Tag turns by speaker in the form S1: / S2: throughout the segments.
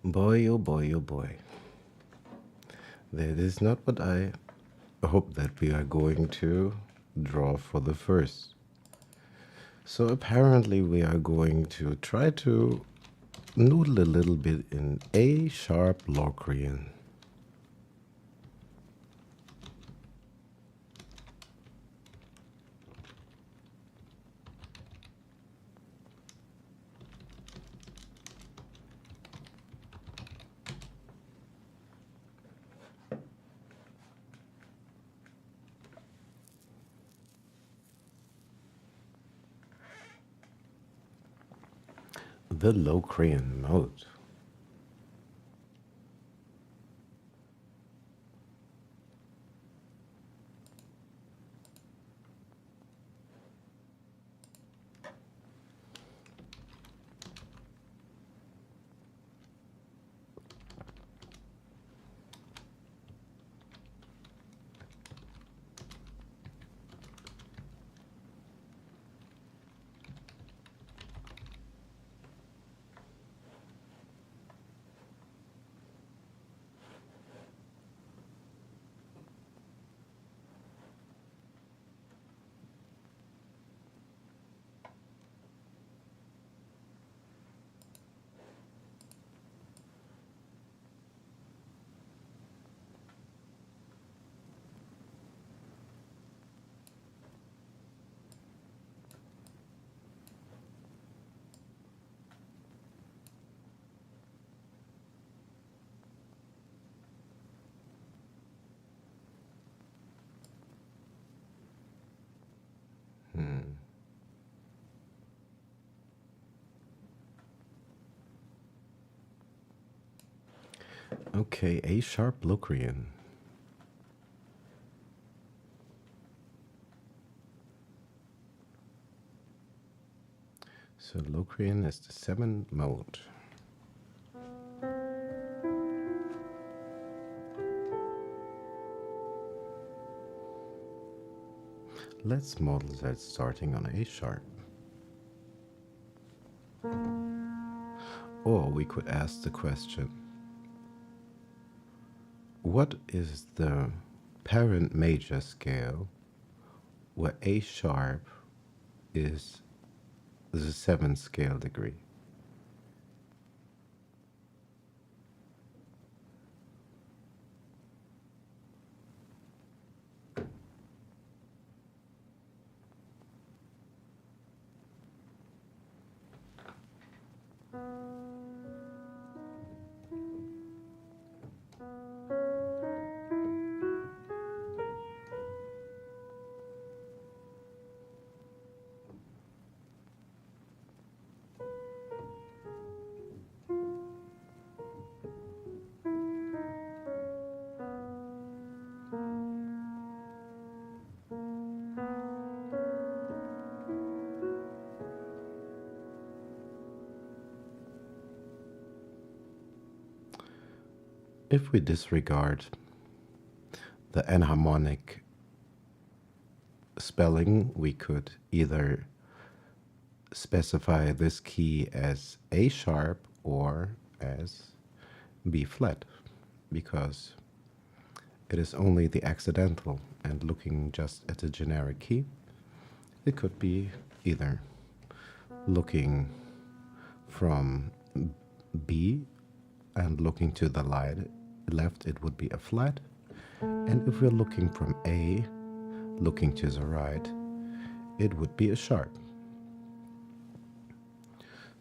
S1: Boy, oh boy, oh boy. That is not what I hope that we are going to draw for the first. So apparently we are going to try to noodle a little bit in A sharp Locrian. The Locrian mode. Okay, A sharp Locrian. So Locrian is the 7th mode. Let's model that starting on A sharp. Or we could ask the question, what is the parent major scale where A sharp is the 7th scale degree? If we disregard the enharmonic spelling, we could either specify this key as A sharp or as B flat, because it is only the accidental, and looking just at the generic key, it could be either looking from B and looking to the left, it would be a flat. And if we're looking from A, looking to the right, it would be a sharp.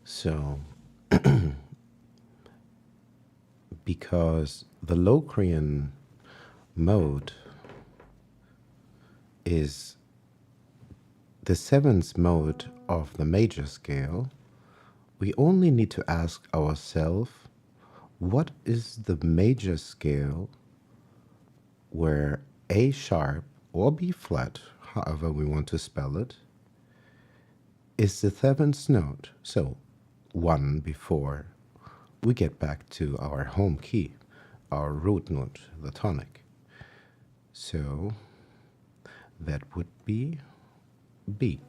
S1: So, because the Locrian mode is the 7th mode of the major scale, we only need to ask ourselves, what is the major scale where A sharp or B flat, however we want to spell it, is the 7th note? So 1 before we get back to our home key, our root note, the tonic. So that would be B.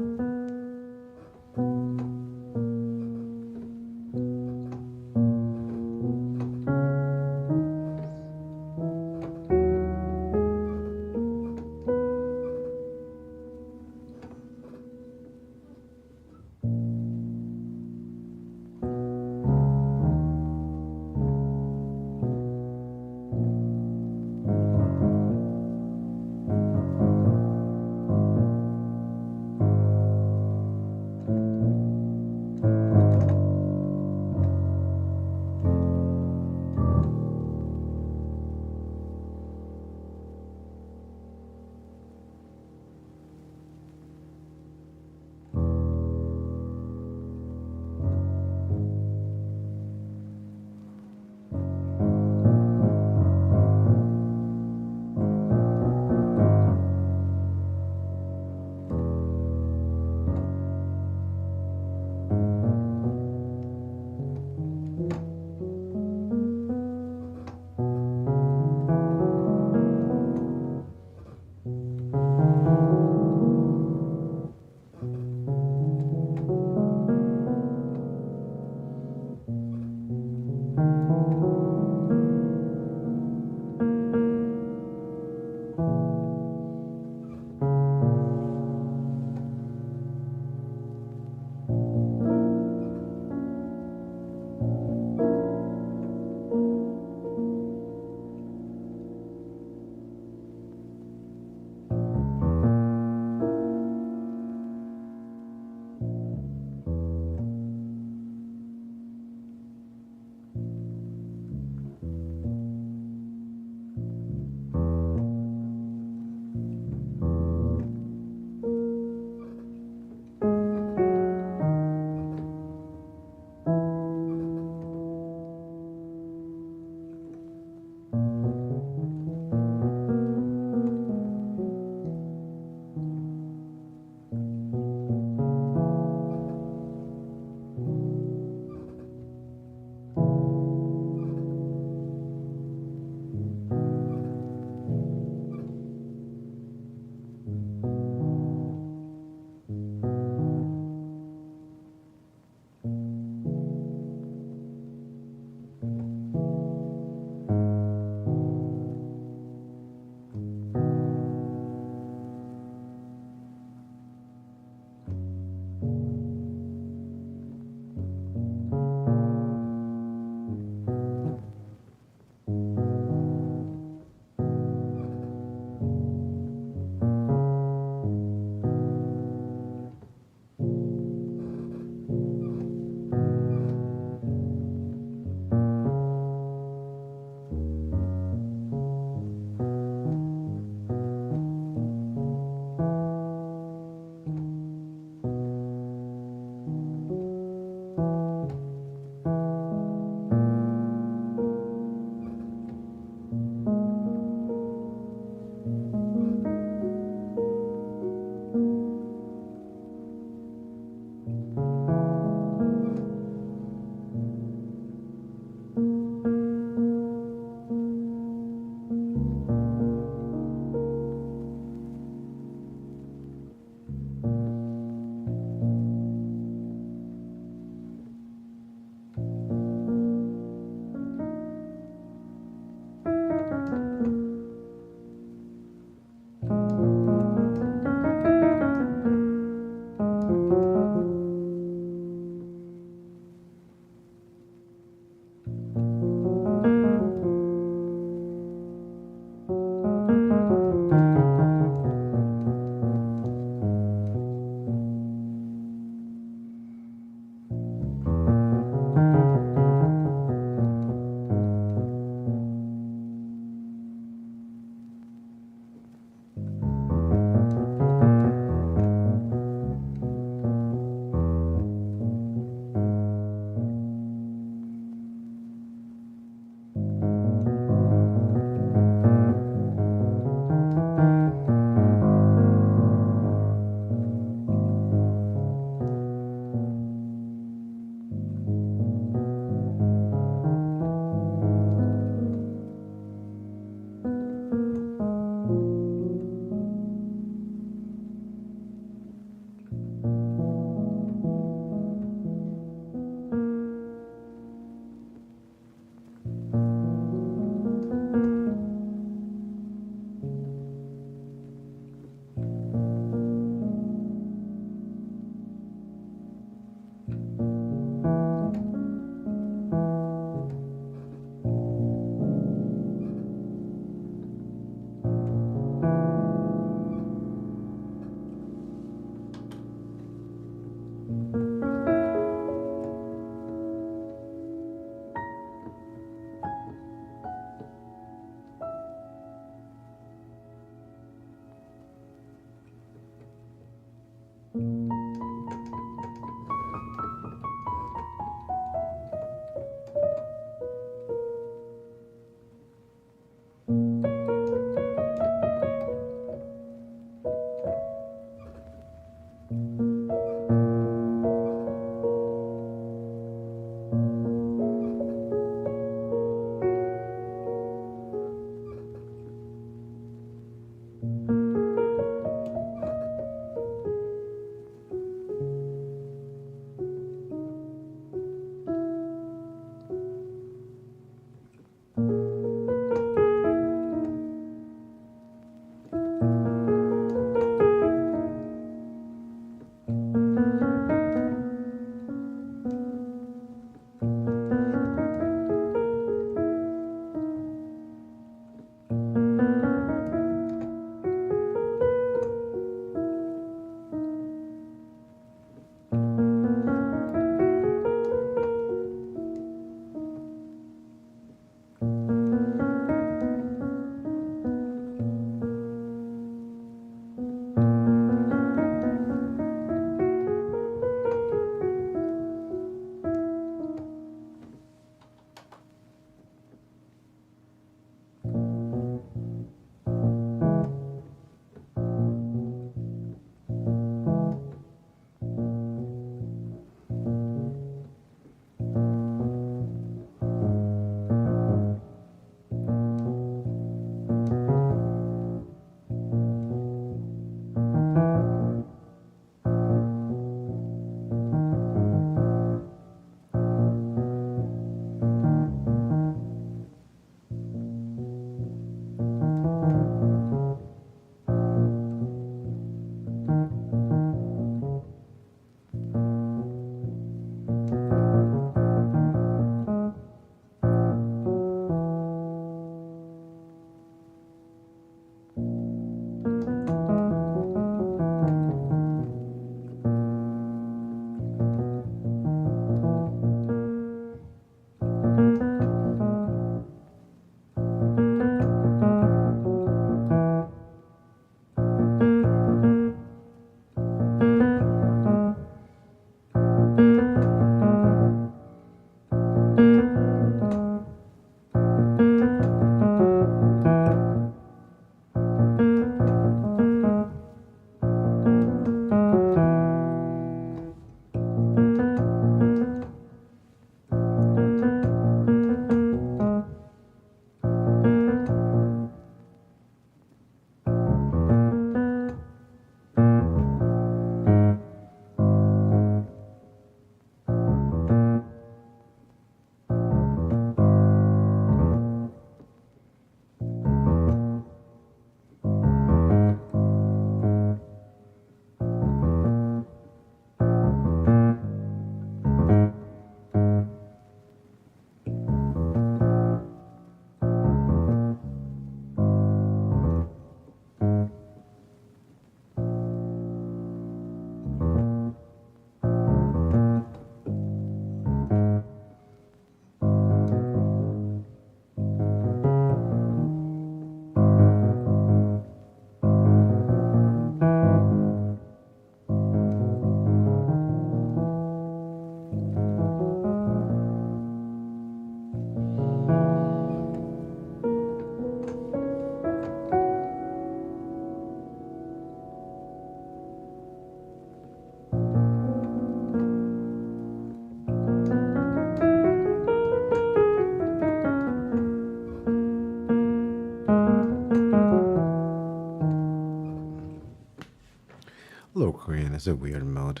S1: Low Korean is a weird mode.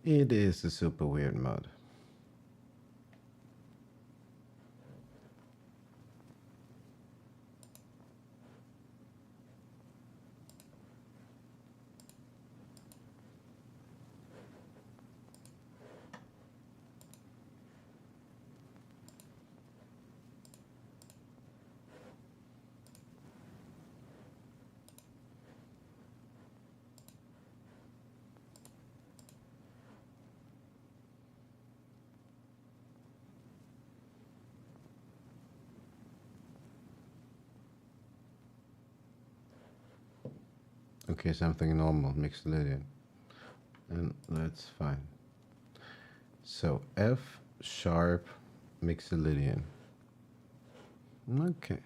S1: It is a super weird mode. Okay, something normal, Mixolydian. And that's fine. So F sharp Mixolydian. Okay.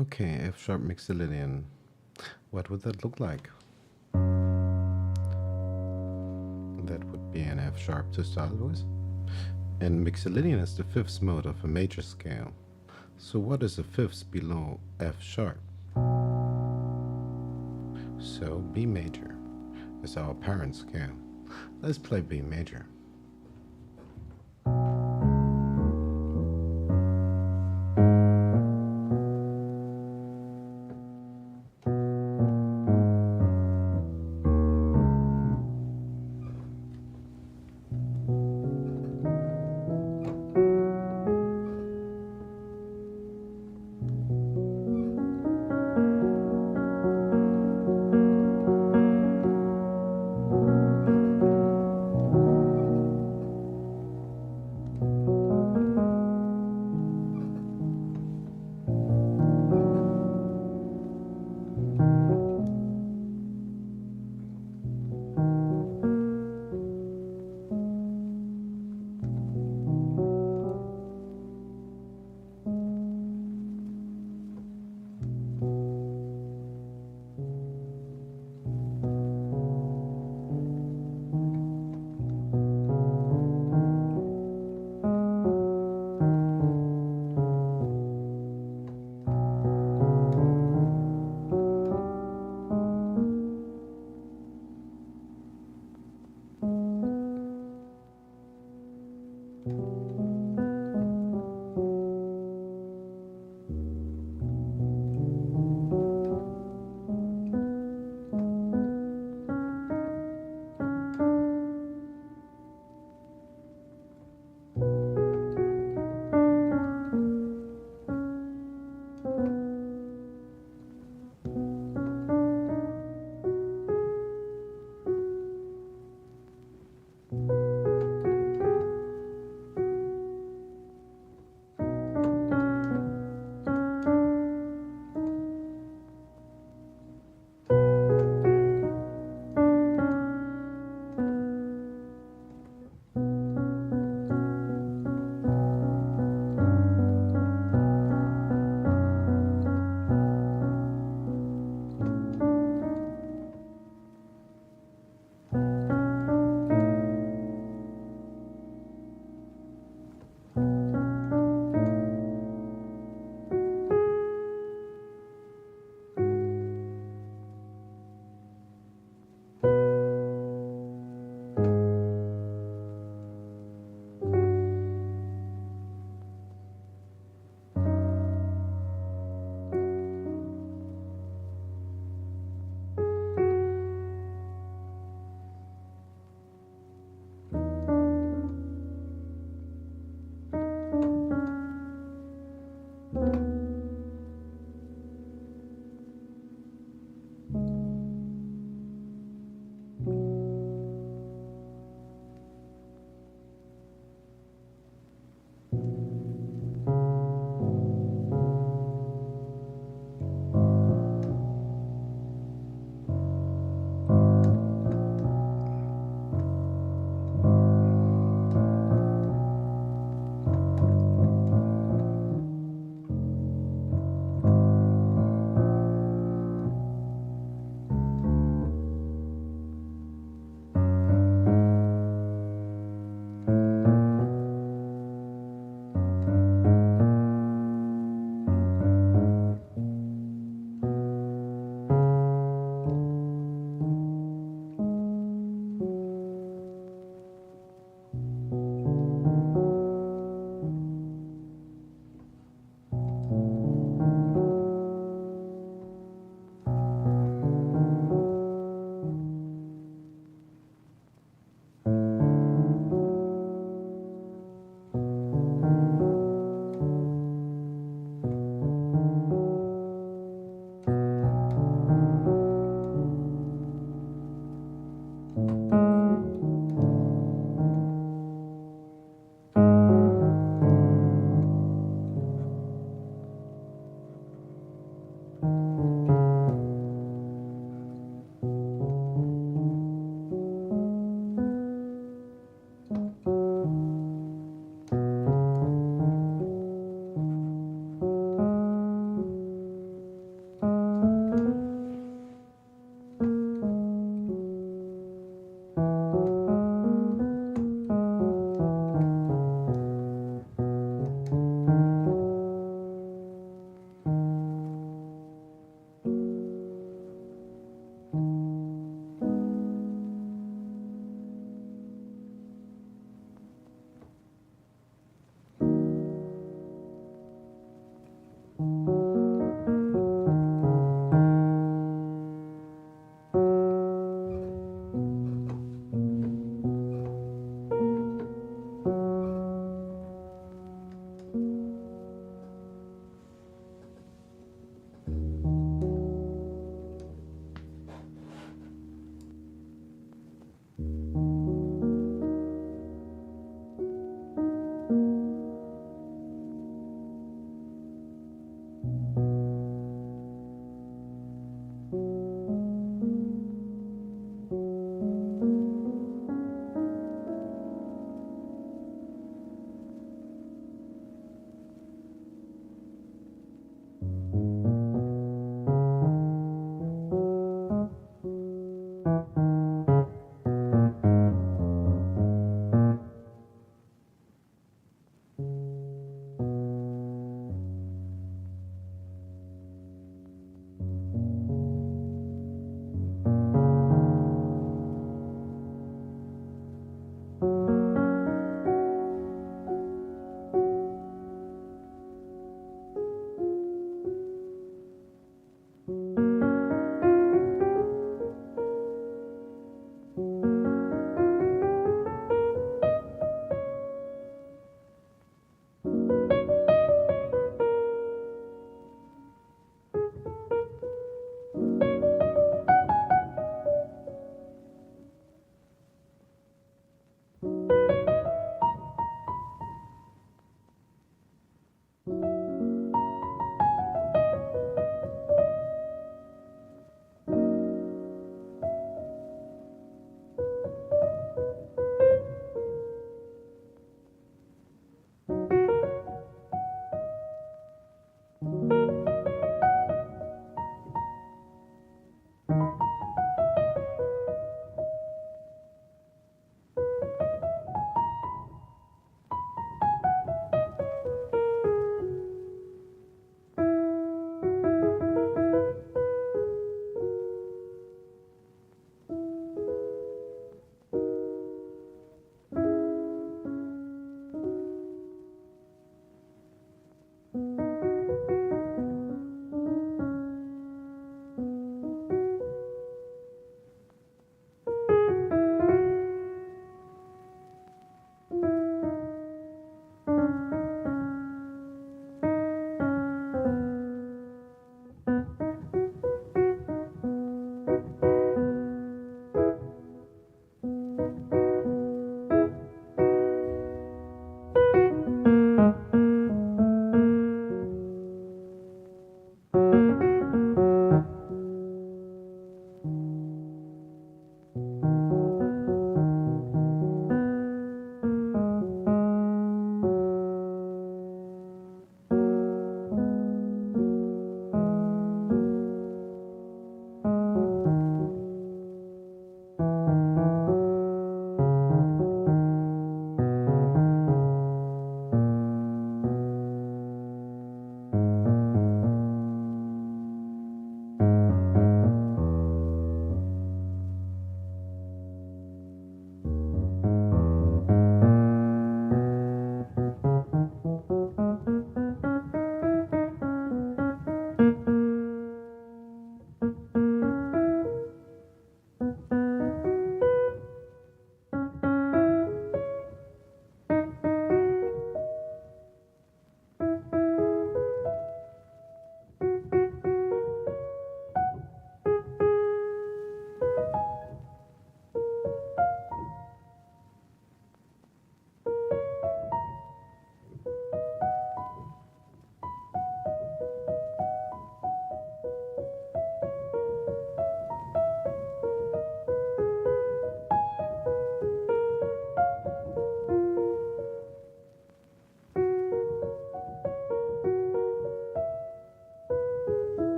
S1: Okay, F sharp Mixolydian. What would that look like? That would be an F sharp to start with. And Mixolydian is the fifth mode of a major scale. So what is the fifth below F sharp? So B major is our parent scale. Let's play B major.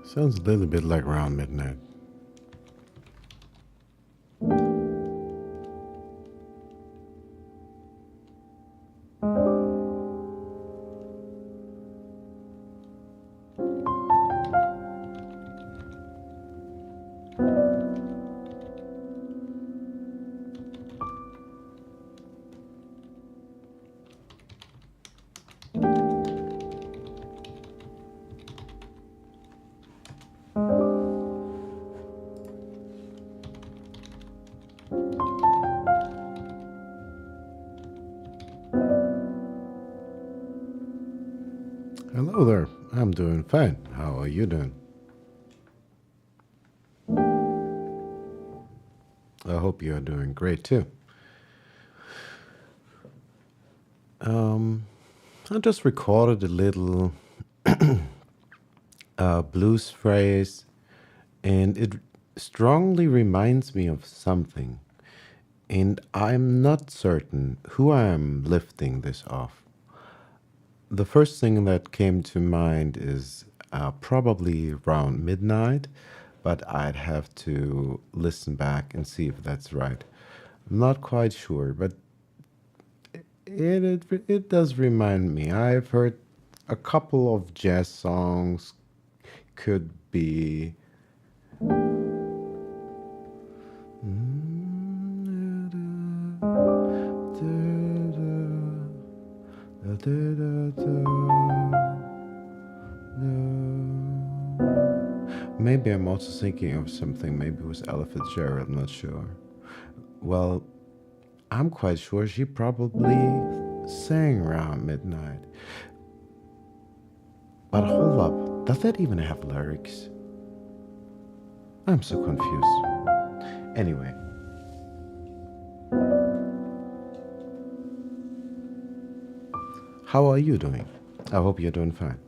S1: Sounds a little bit like around midnight. Hello there. I'm doing fine. How are you doing? I hope you are doing great too. I just recorded a little blues phrase, and it strongly reminds me of something. And I'm not certain who I am lifting this off. The first thing that came to mind is probably around midnight, but I'd have to listen back and see if that's right. I'm not quite sure, but it does remind me. I've heard a couple of jazz songs. Could be. Maybe I'm also thinking of something. Maybe it was Ella Fitzgerald, I'm not sure. Well, I'm quite sure she probably sang around midnight. But hold up, does that even have lyrics? I'm so confused. Anyway. How are you doing? I hope you're doing fine.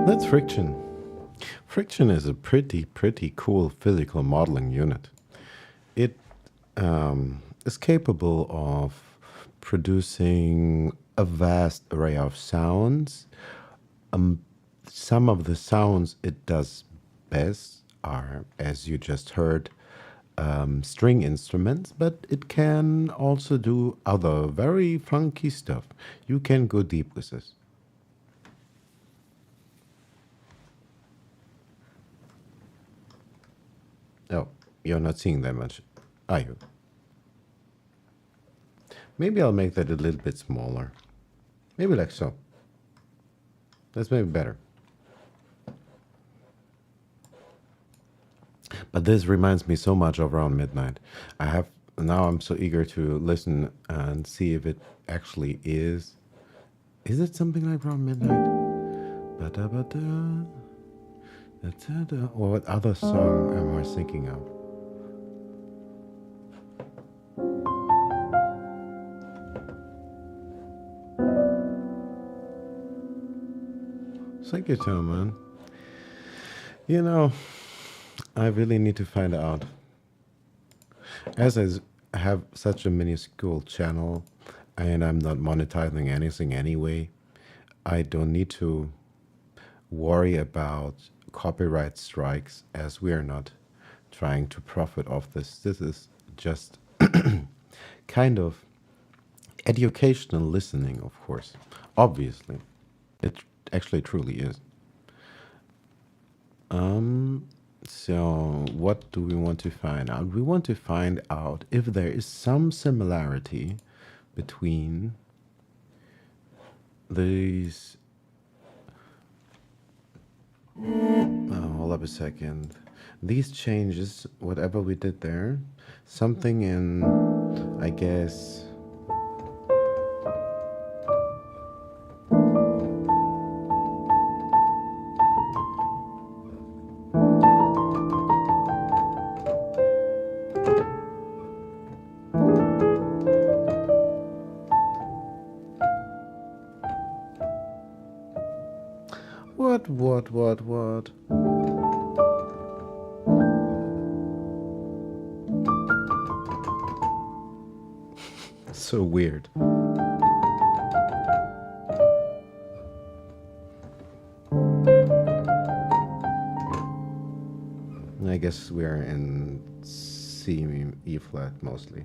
S1: That's friction. Friction is a pretty cool physical modeling unit. It is capable of producing a vast array of sounds. Some of the sounds it does best are, as you just heard, string instruments, but it can also do other very funky stuff. You can go deep with this. Oh, you're not seeing that much, are you? Maybe I'll make that a little bit smaller. Maybe like so. That's maybe better. But this reminds me so much of Around Midnight. Now I'm so eager to listen and see if it actually is. Is it something like Around Midnight? Ba-da-ba-da, da-da-da. Or what other song am I thinking of? Thank you, Tom, man. You know, I really need to find out. As I have such a minuscule channel and I'm not monetizing anything anyway, I don't need to worry about copyright strikes as we are not trying to profit off this. This is just kind of educational listening, of course. Obviously, it actually truly is. So, what do we want to find out? We want to find out if there is some similarity between these. Hold up a second. These changes, whatever we did there, something in, I guess. What? So weird. I guess we're in C, E flat mostly.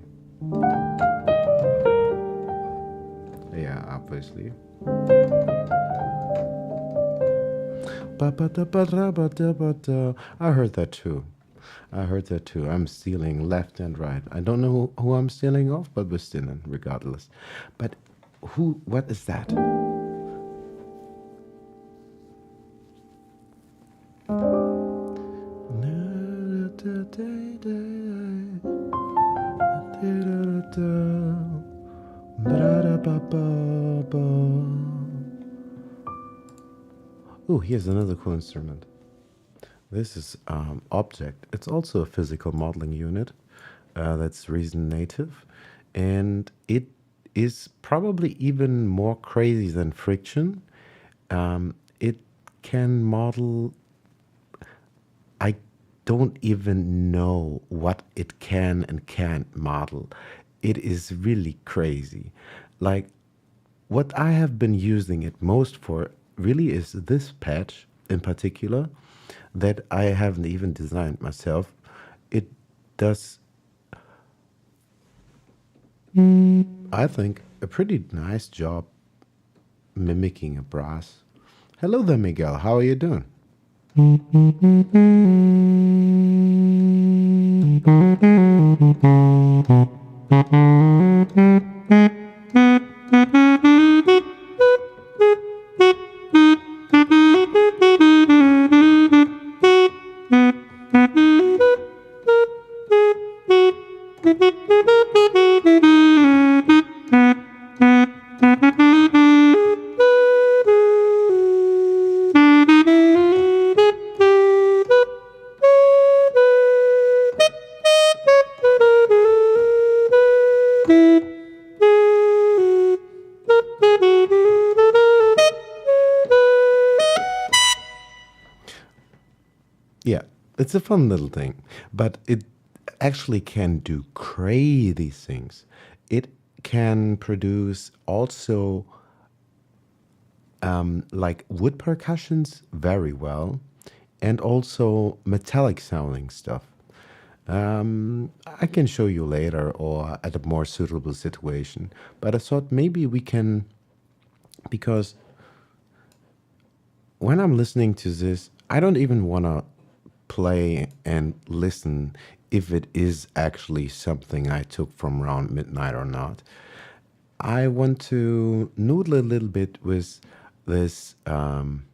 S1: Yeah, obviously. I heard that too. I'm stealing left and right. I don't know who I'm stealing off, but we're stealing regardless. But what is that? Oh, here's another cool instrument. This is Object. It's also a physical modeling unit that's Reason native, and it is probably even more crazy than Friction. It can model. I don't even know what it can and can't model. It is really crazy. Like, what I have been using it most for really is this patch. in particular that I haven't even designed myself. It does, I think, a pretty nice job mimicking a brass. Hello there, Miguel. How are you doing? Yeah, it's a fun little thing, but it actually can do crazy things. It can produce also like wood percussions very well, and also metallic sounding stuff. I can show you later or at a more suitable situation, but I thought maybe we can, because when I'm listening to this, I don't even want to play and listen if it is actually something I took from around midnight or not. I want to noodle a little bit this um,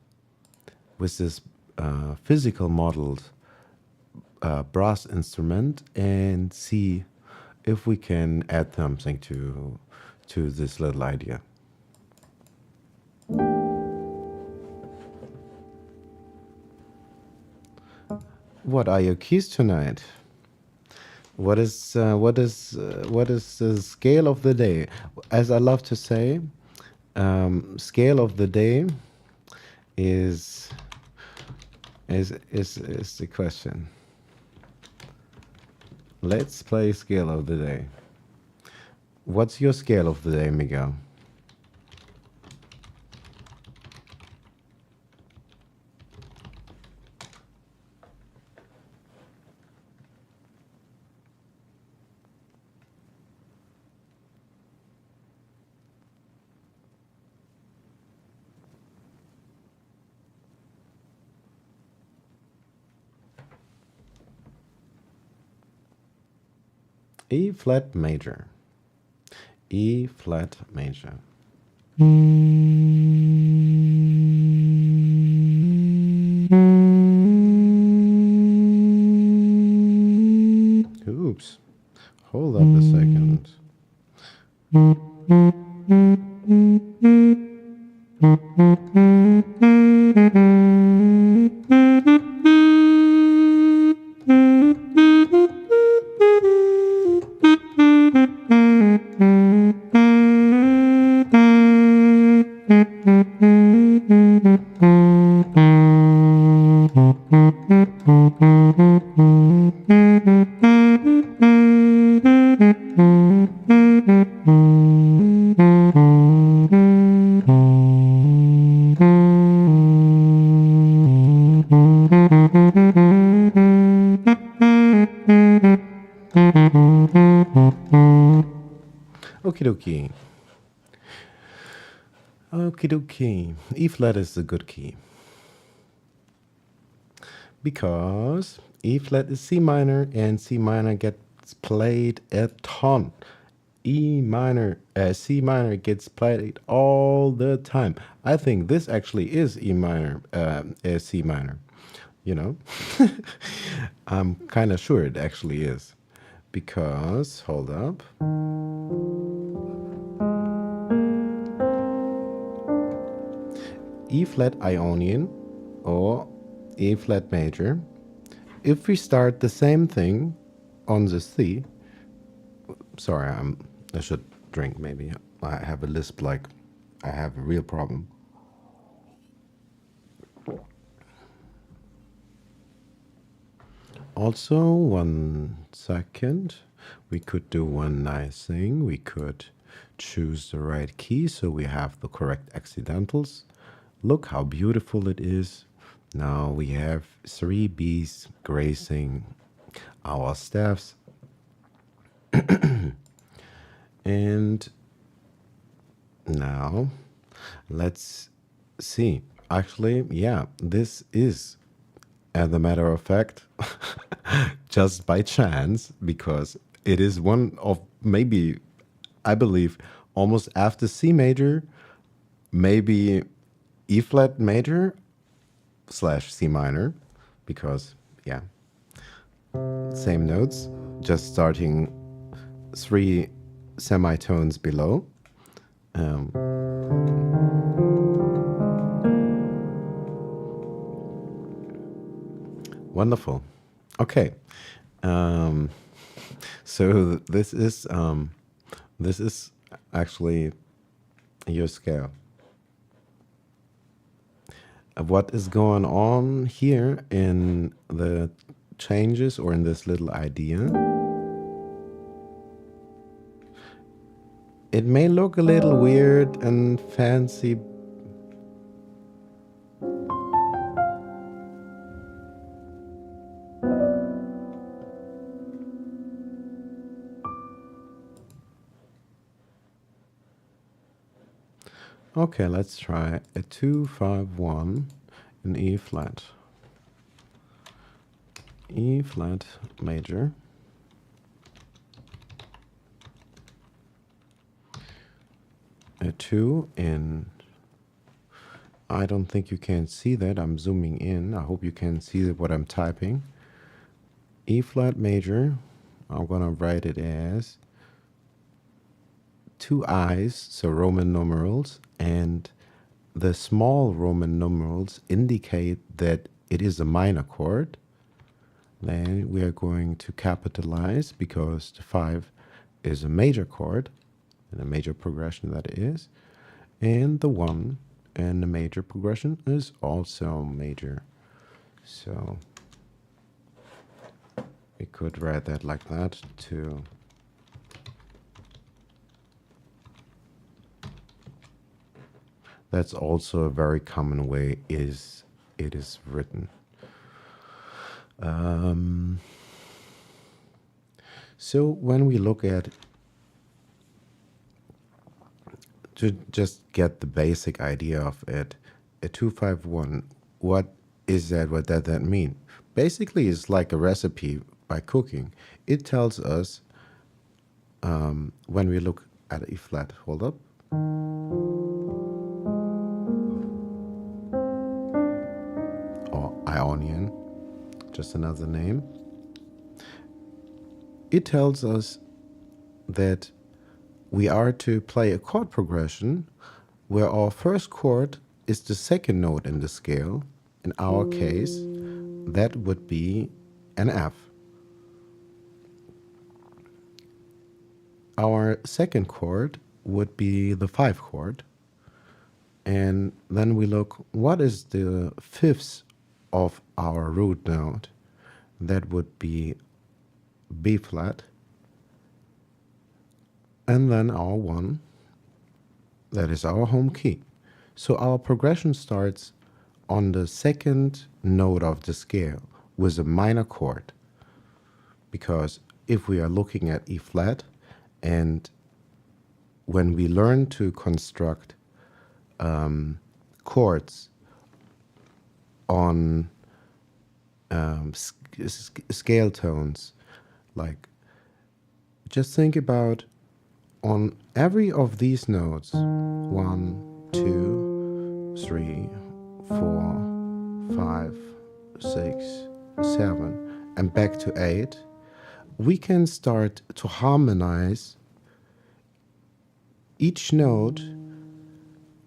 S1: with this physical modeled brass instrument and see if we can add something to this little idea. What are your keys tonight? What is the scale of the day? As I love to say, scale of the day is is the question. Let's play scale of the day. What's your scale of the day, Miguel? E flat major. E flat major. Oops. Hold up a second. Okie dokie. Okie dokie. E flat is a good key because E flat is C minor and C minor gets played a ton. C minor gets played all the time. I think this actually is E minor, C minor. You know, I'm kind of sure it actually is because, hold up. E flat Ionian or E flat major. If we start the same thing on the C, sorry, I should drink maybe. I have a lisp like I have a real problem. Also, 1 second, we could do one nice thing. We could choose the right key so we have the correct accidentals. Look how beautiful it is. Now we have three bees gracing our staffs. And now let's see. Actually, yeah, this is, as a matter of fact, just by chance, because it is one of maybe, I believe, almost after C major, maybe E flat major slash C minor, because, yeah, same notes, just starting three semitones below. Um, Wonderful. Okay. Um, so this is actually your scale. What is going on here in the changes or in this little idea? It may look a little weird and fancy. Okay, let's try a 2-5-1 in E flat. E flat major. A 2 in, I don't think you can see that. I'm zooming in. I hope you can see what I'm typing. E flat major. I'm gonna write it as two I's, so Roman numerals, and the small Roman numerals indicate that it is a minor chord. Then we are going to capitalize because the 5 is a major chord, and a major progression that is, and the 1 and the major progression is also major. So we could write that like that too. That's also a very common way it is written. So when we look at, to just get the basic idea of it, a 2-5-1, what is that? What does that mean? Basically, it's like a recipe by cooking. It tells us when we look at E flat, hold up, or Ionian, just another name. It tells us that we are to play a chord progression where our first chord is the second note in the scale. In our case, that would be an F. Our second chord would be the 5 chord. And then we look, what is the fifth of our root note? That would be B flat. And then our 1, that is our home key. So our progression starts on the second note of the scale with a minor chord. Because if we are looking at E flat, and when we learn to construct chords on scale tones, like, just think about on every of these notes, 1, 2, 3, 4, 5, 6, 7, and back to 8, we can start to harmonize each note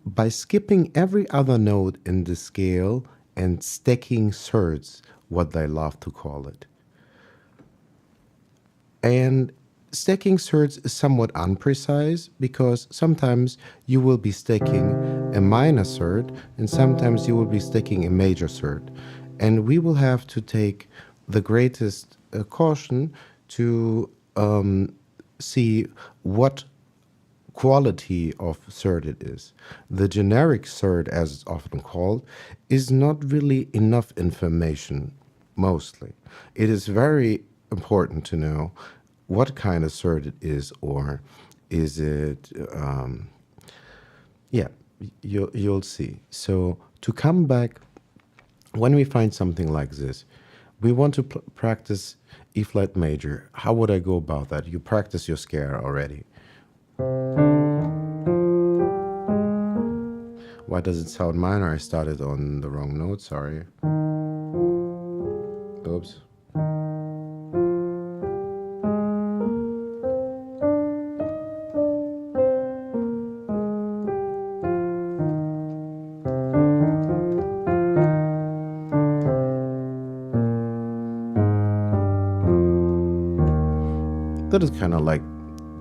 S1: by skipping every other note in the scale and stacking thirds, what they love to call it. And stacking thirds is somewhat unprecise because sometimes you will be stacking a minor third and sometimes you will be stacking a major third. And we will have to take the greatest caution to see what quality of third it is. The generic third, as it's often called, is not really enough information, mostly. It is very important to know what kind of third it is, or is it, yeah, you'll see. So to come back, when we find something like this, we want to practice E flat major. How would I go about that? You practice your scale already. Why does it sound minor? I started on the wrong note, sorry. Oops. That is kind of like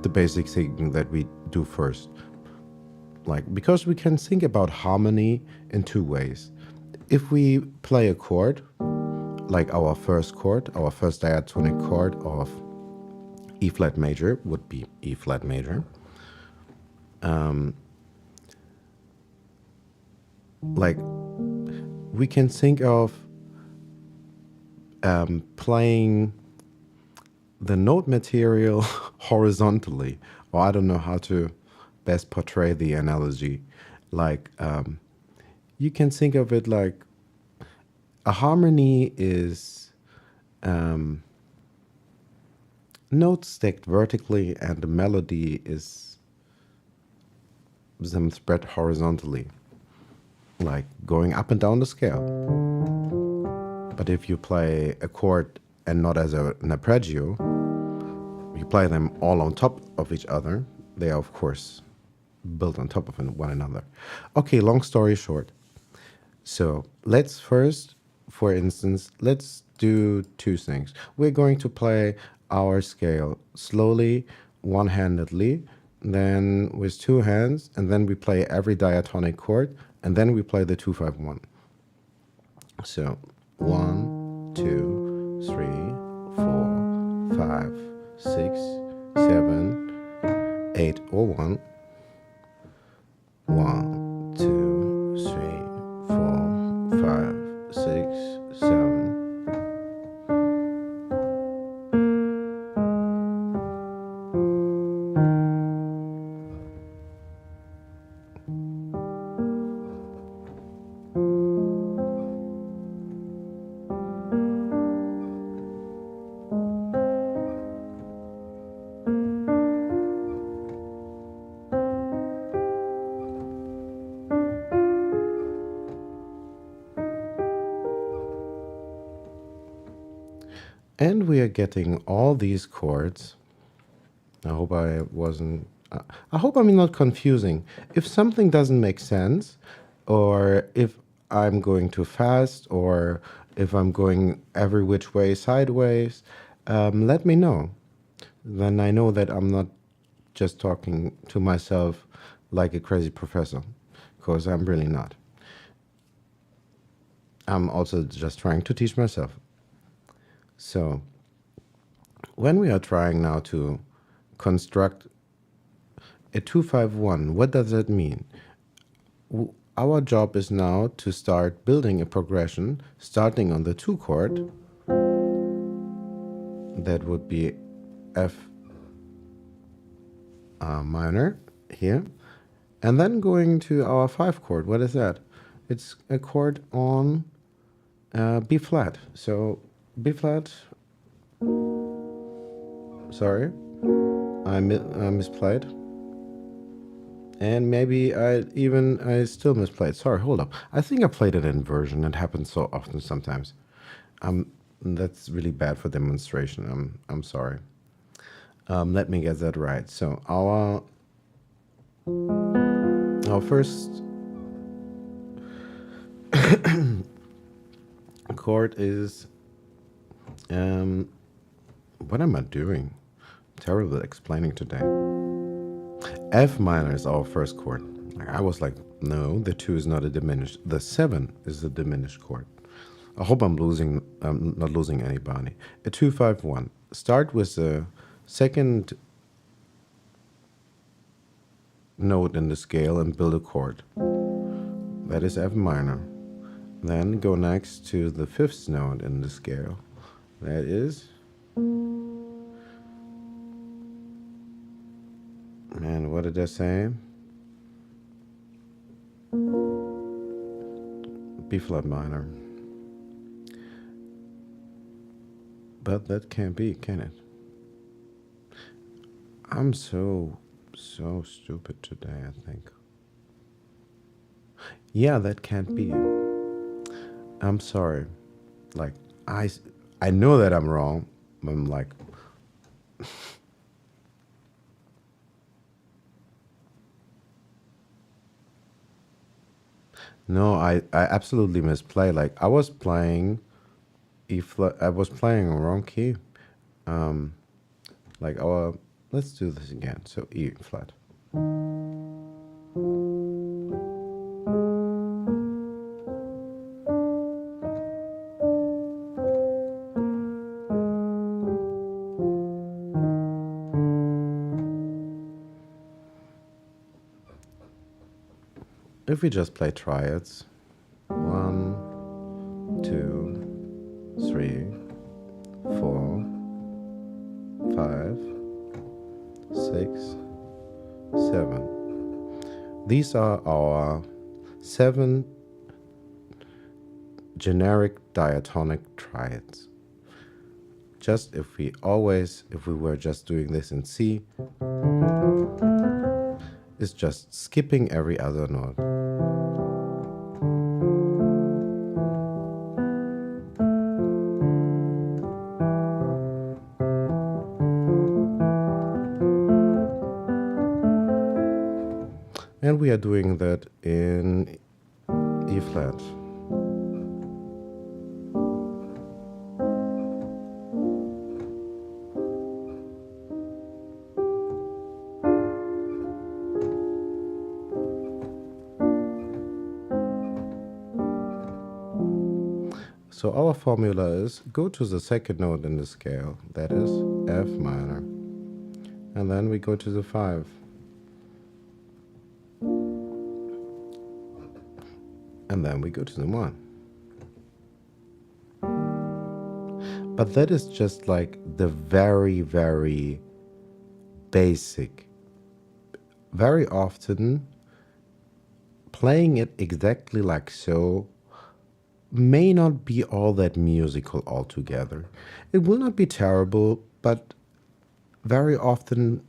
S1: the basic thing that we do first. Like, because we can think about harmony in two ways. If we play a chord, like our first chord, our first diatonic chord of E flat major would be E flat major. Like, we can think of playing the note material horizontally, or I don't know how to best portray the analogy. Like, you can think of it like a harmony is notes stacked vertically, and the melody is them spread horizontally, like going up and down the scale. But if you play a chord and not as an arpeggio, you play them all on top of each other. They are, of course, built on top of one another. Okay, long story short. So let's first, for instance, let's do two things. We're going to play our scale slowly, one-handedly, then with two hands, and then we play every diatonic chord, and then we play the 2-5-1. So 1, 2, 3, 4, 5, 6, 7, 8, or 1. 1, 2, 3, 4, 5, 6, 7. And we are getting all these chords. I hope I wasn't, I hope I'm not confusing. If something doesn't make sense, or if I'm going too fast, or if I'm going every which way sideways, let me know. Then I know that I'm not just talking to myself like a crazy professor, because I'm really not. I'm also just trying to teach myself. So when we are trying now to construct a 2-5-1, what does that mean? Our job is now to start building a progression starting on the 2 chord. That would be F minor here, and then going to our 5 chord. What is that? It's a chord on B flat. So B flat, sorry, I misplayed. And maybe I still misplayed. Sorry, hold up. I think I played it in inversion. It happens so often sometimes. That's really bad for demonstration. I'm sorry. Let me get that right. So our first chord is what am I doing? Terrible explaining today. F minor is our first chord. I was like, no, the 2 is not a diminished. The 7 is the diminished chord. I hope I'm not losing anybody. A 2-5-1. Start with the second note in the scale and build a chord. That is F minor. Then go next to the fifth note in the scale. That is, man, what did I say? B flat minor. But that can't be, can it? I'm so stupid today, I think. Yeah, that can't be. I'm sorry. Like, I know that I'm wrong. I'm like, no, I absolutely misplay. Like, I was playing E flat. I was playing a wrong key. Like our, let's do this again. So E flat. If we just play triads, 1, 2, 3, 4, 5, 6, 7. These are our 7 generic diatonic triads. Just if we were just doing this in C, it's just skipping every other note. And we are doing that in E flat. So our formula is go to the second note in the scale, that is F minor. And then we go to the 5. And then we go to the 1. But that is just like the very, very basic. Very often, playing it exactly like so may not be all that musical altogether. It will not be terrible, but very often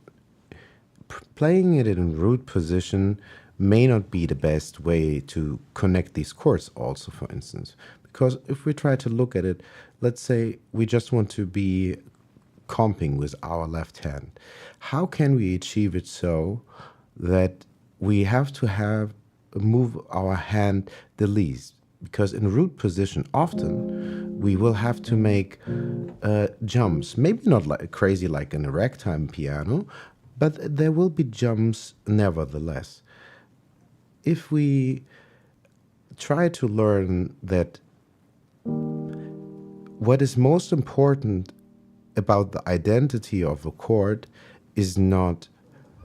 S1: playing it in root position may not be the best way to connect these chords also, for instance. Because if we try to look at it, let's say we just want to be comping with our left hand. How can we achieve it so that we have to move our hand the least? Because in root position, often we will have to make jumps. Maybe not like crazy like in a ragtime piano, but there will be jumps nevertheless. If we try to learn that what is most important about the identity of a chord is not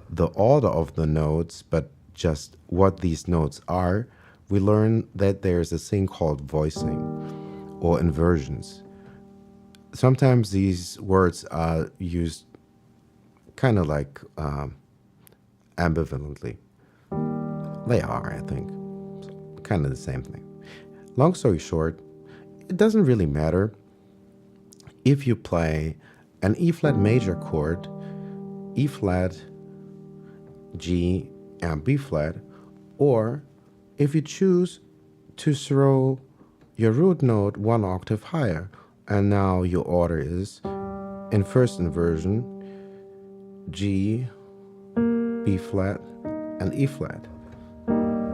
S1: the order of the notes, but just what these notes are, we learn that there's a thing called voicing or inversions. Sometimes these words are used kind of like ambivalently. They are, I think, kind of the same thing. Long story short, it doesn't really matter if you play an E flat major chord, E flat, G, and B flat, or if you choose to throw your root note 1 octave higher, and now your order is in first inversion G, B flat, and E flat.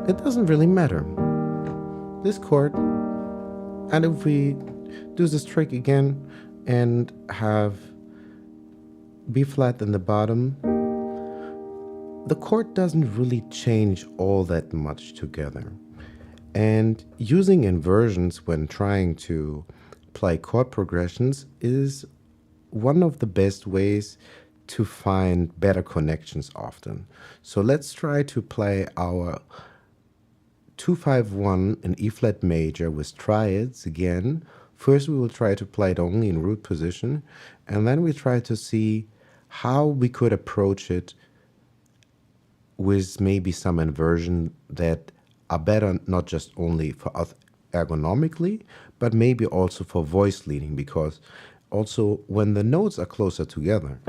S1: It doesn't really matter. This chord, and if we do this trick again and have B flat in the bottom, the chord doesn't really change all that much together. And using inversions when trying to play chord progressions is one of the best ways to find better connections often. So let's try to play our 251 in E flat major with triads again. First, we will try to play it only in root position, and then we try to see how we could approach it with maybe some inversion that are better not just only for us ergonomically, but maybe also for voice leading, because also when the notes are closer together,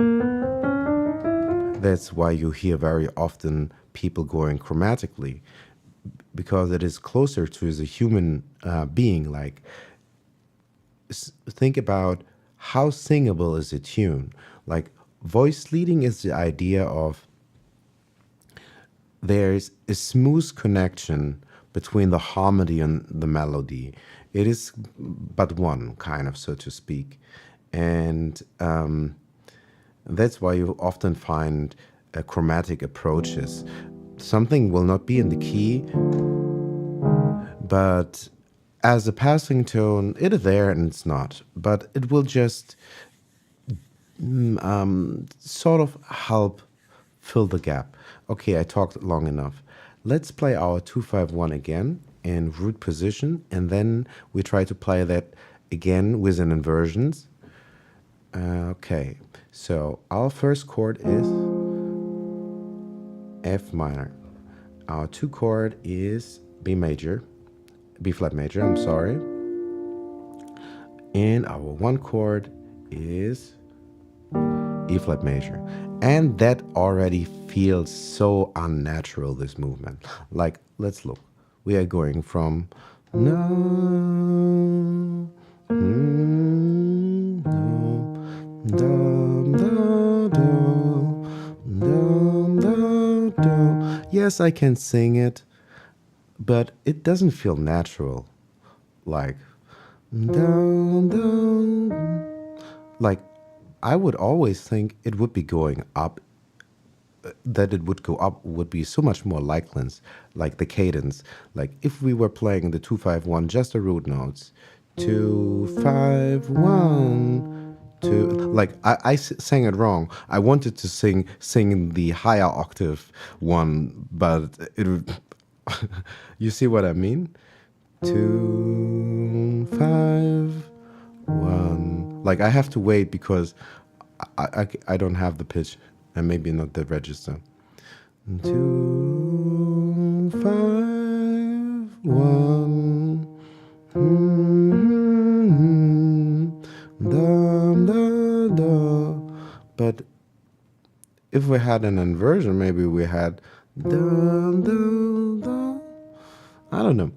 S1: that's why you hear very often people going chromatically, because it is closer to the human being. Like, think about how singable is a tune. Like, voice leading is the idea of there's a smooth connection between the harmony and the melody. It is but one, kind of, so to speak. And that's why you often find chromatic approaches. Something will not be in the key, but as a passing tone, it is there and it's not. But it will just sort of help fill the gap. Okay, I talked long enough. Let's play our 251 again in root position, and then we try to play that again with an inversions. Okay, so our first chord is F minor. Our 2 chord is B major, B flat major, I'm sorry. And our 1 chord is E flat major. And that already feels so unnatural, this movement. Like, let's look. We are going from no, do, dum, da, do, dum, da, do. Yes, I can sing it, but it doesn't feel natural. Like, dum, dum. Like, I would always think it would be going up, that it would go up would be so much more like the cadence. Like, if we were playing the 251, just the root notes, 251, 2, like I sang it wrong. I wanted to sing the higher octave one, but it you see what I mean? 2, 5, 1. Like, I have to wait because I don't have the pitch and maybe not the register. 2, 5, 1. Da, da, da. But if we had an inversion, maybe we had da, da, da. I don't know.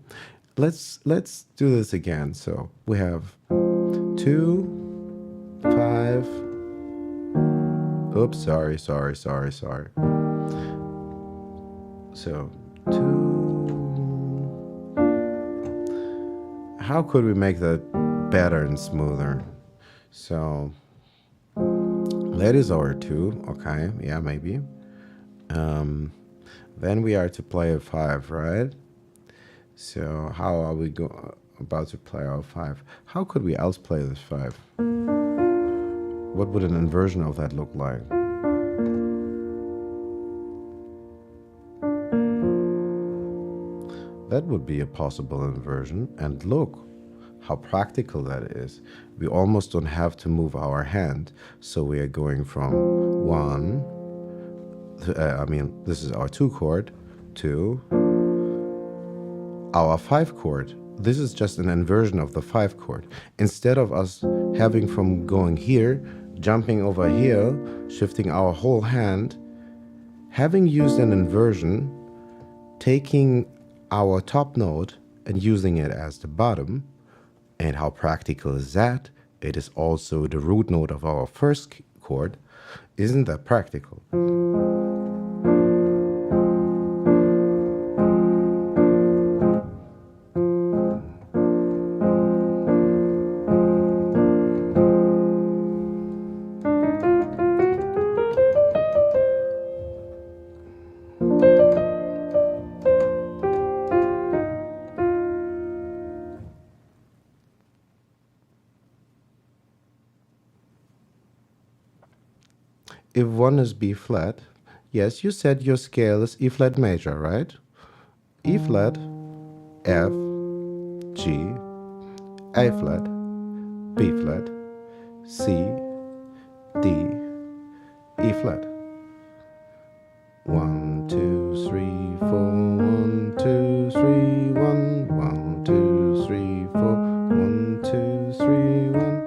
S1: Let's do this again. So we have 2, 5. Oops, sorry. So 2. How could we make that better and smoother? So that is our 2. Okay, yeah, maybe. Then we are to play a 5, right? So how are we about to play our 5? How could we else play this 5? What would an inversion of that look like? That would be a possible inversion. And look how practical that is. We almost don't have to move our hand. So we are going from 1, this is our 2 chord, to our 5 chord. This is just an inversion of the 5 chord. Instead of us having from going here, jumping over here, shifting our whole hand, having used an inversion, taking our top note and using it as the bottom. And how practical is that? It is also the root note of our first chord. Isn't that practical? if one is B flat, yes, you said your scale is E flat major, right? E flat, F, G, A flat, B flat, C, D, E flat. 1, 2, 3, 4, 1, 2, 3, 1, 1, 2, 3, 4, 1, 2, 3, 1.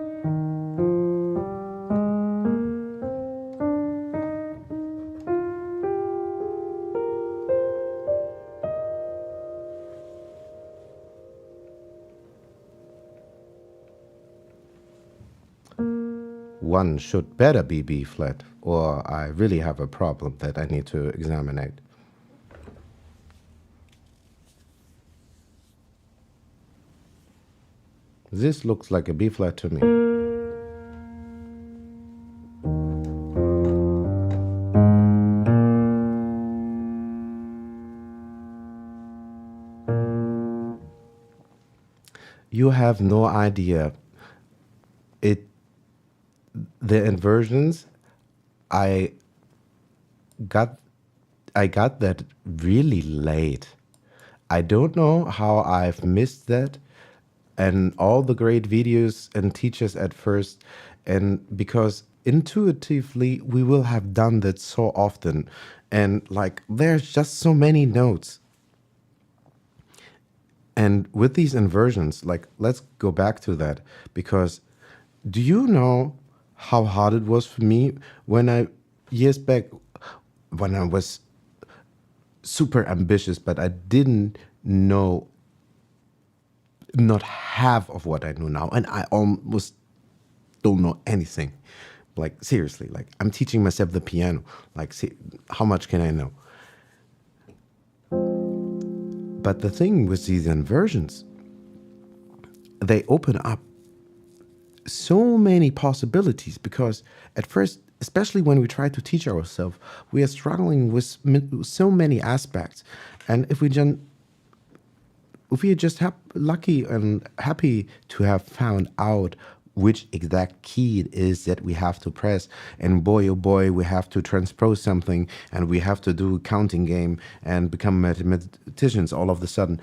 S1: One should better be B flat, or I really have a problem that I need to examine. This looks like a B flat to me. You have no idea. The inversions, I got that really late. I don't know how I've missed that, and all the great videos and teachers at first, and because intuitively we will have done that so often, and like there's just so many notes. And with these inversions, like let's go back to that, because do you know how hard it was for me when years back, when I was super ambitious, but I didn't know not half of what I know now, and I almost don't know anything. Like seriously, like I'm teaching myself the piano. Like, see, how much can I know? But the thing with these inversions, they open up so many possibilities, because at first, especially when we try to teach ourselves, we are struggling with so many aspects. And if we are just lucky and happy to have found out which exact key it is that we have to press, and boy oh boy, we have to transpose something, and we have to do a counting game and become mathematicians all of a sudden.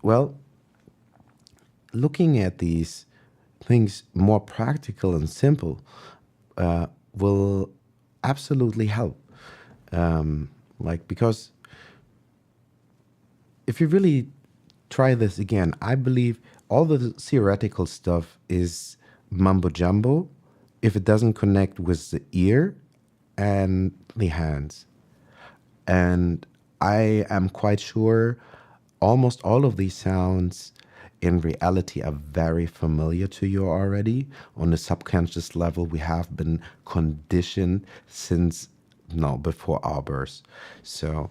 S1: Well, looking at these things more practical and simple will absolutely help. Because if you really try this again, I believe all the theoretical stuff is mumbo jumbo if it doesn't connect with the ear and the hands. And I am quite sure almost all of these sounds in reality are very familiar to you already. On a subconscious level, we have been conditioned since before our birth. So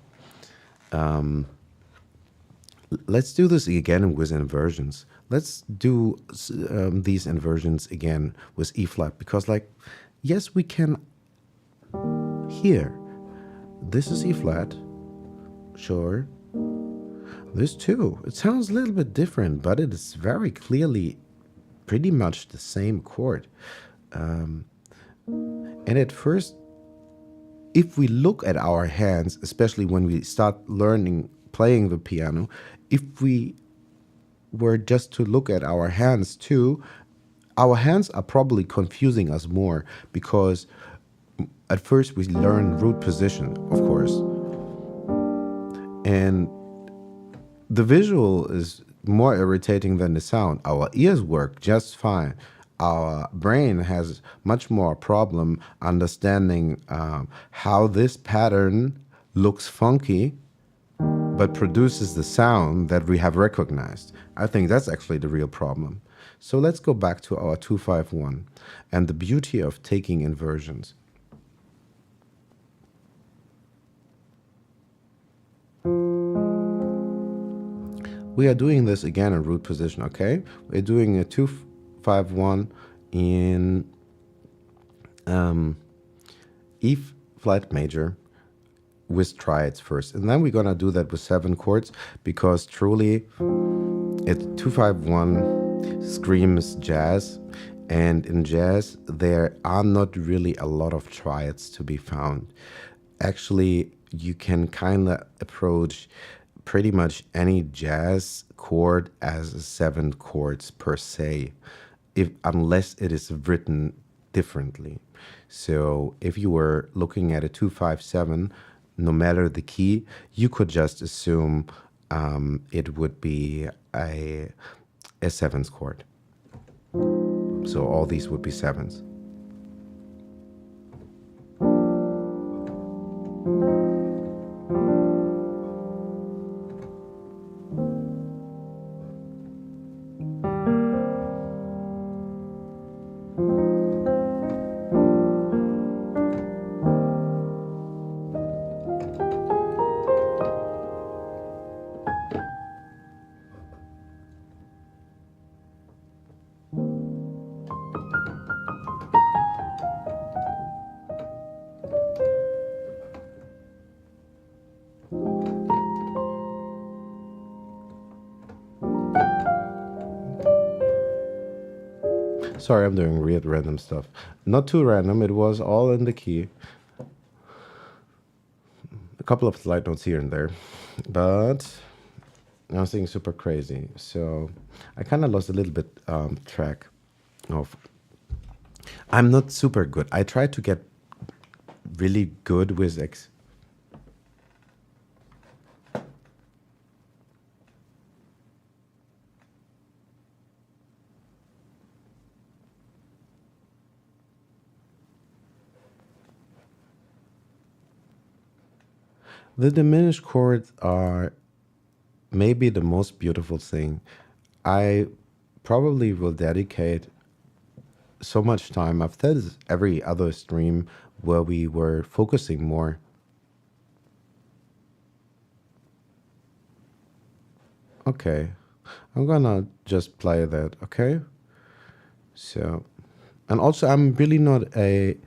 S1: let's do this again with inversions. Let's do these inversions again with E flat, because yes, we can hear. This is E flat, sure. This too. It sounds a little bit different, but it is very clearly pretty much the same chord. And at first, if we look at our hands, especially when we start playing the piano, if we were just to look at our hands too, our hands are probably confusing us more, because at first we learn root position, of course. And the visual is more irritating than the sound. Our ears work just fine. Our brain has much more problem understanding how this pattern looks funky but produces the sound that we have recognized. I think that's actually the real problem. So let's go back to our 251 and the beauty of taking inversions. We are doing this again in root position, okay? We're doing a 251 in E flat major with triads first. And then we're gonna do that with 7 chords, because truly it's 251 screams jazz. And in jazz, there are not really a lot of triads to be found. Actually, you can kind of approach pretty much any jazz chord as a seven chords per se, if unless it is written differently. So if you were looking at a 257, no matter the key, you could just assume it would be a seventh chord. So all these would be sevens. Sorry, I'm doing weird random stuff. Not too random, it was all in the key. A couple of slide notes here and there, but nothing super crazy. So I kind of lost a little bit track of. I'm not super good. I try to get really good with X. The diminished chords are maybe the most beautiful thing. I probably will dedicate so much time. I've said this every other stream where we were focusing more. Okay, I'm gonna just play that, okay? So, and also I'm really not a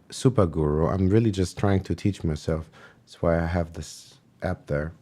S1: super guru. I'm really just trying to teach myself. That's why I have this app there.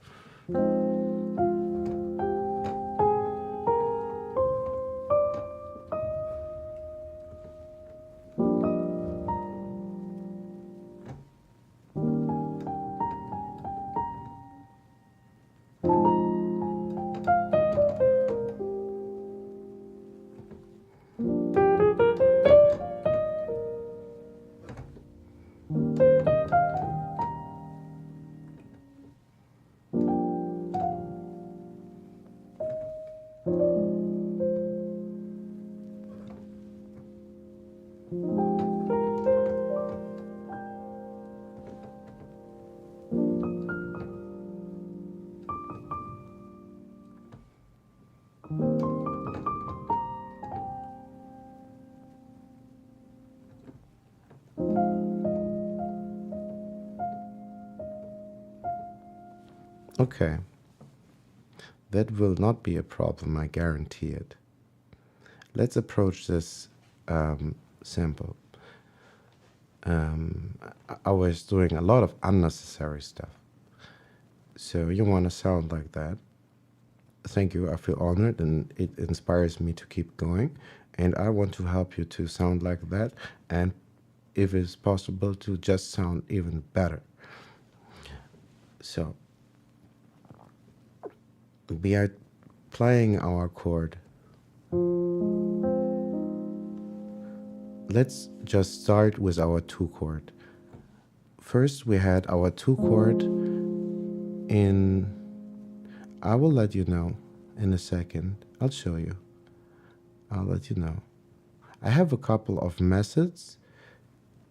S1: Okay, that will not be a problem, I guarantee it. Let's approach this simple. I was doing a lot of unnecessary stuff. So you want to sound like that. Thank you. I feel honored and it inspires me to keep going. And I want to help you to sound like that. And if it's possible, to just sound even better. So we are playing our chord. Let's just start with our 2 chord. First, we had our 2 chord in. I will let you know in a second. I'll show you. I'll let you know. I have a couple of methods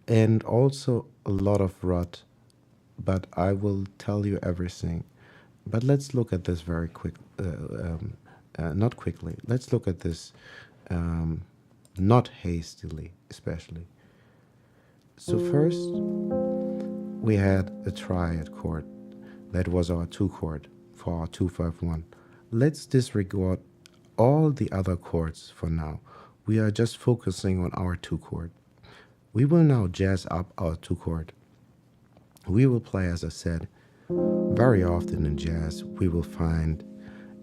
S1: and also a lot of rot, but I will tell you everything. But let's look at this very quick. Not quickly. Let's look at this not hastily, especially. So first, we had a triad chord. That was our 2 chord for our 251. Let's disregard all the other chords for now. We are just focusing on our 2 chord. We will now jazz up our 2 chord. We will play, as I said, very often in jazz, we will find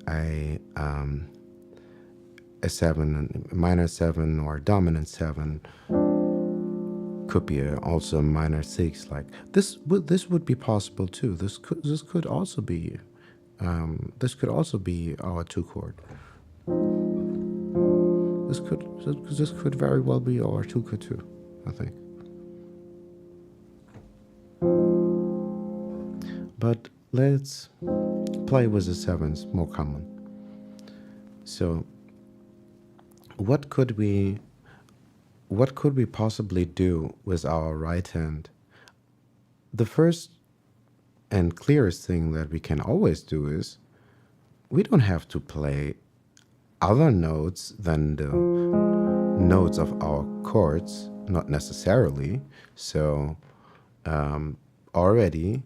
S1: a a 7, a minor 7, or a dominant 7. Could be also a minor 6. Like this would be possible too. This could also be our 2 chord. This could very well be our 2 chord too, I think. But let's play with the 7s, more common. So what could we possibly do with our right hand? The first and clearest thing that we can always do is we don't have to play other notes than the notes of our chords, not necessarily. So already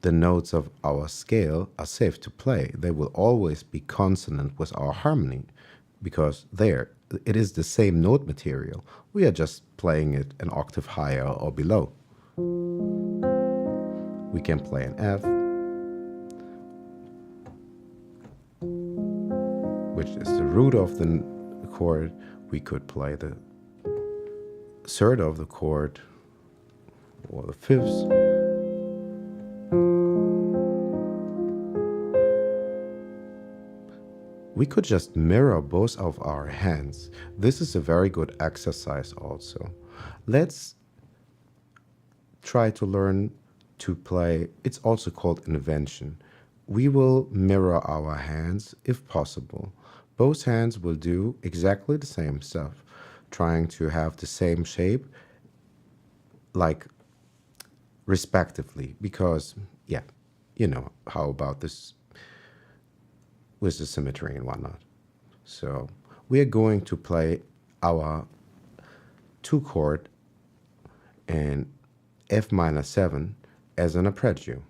S1: the notes of our scale are safe to play. They will always be consonant with our harmony because it is the same note material. We are just playing it an octave higher or below. We can play an F, which is the root of the chord. We could play the third of the chord or the fifth. We could just mirror both of our hands. This is a very good exercise also. Let's try to learn to play. It's also called invention. We will mirror our hands if possible. Both hands will do exactly the same stuff, trying to have the same shape, like respectively, because, yeah, you know, how about this with the symmetry and whatnot. So we are going to play our 2 chord in F minor 7 as an arpeggio.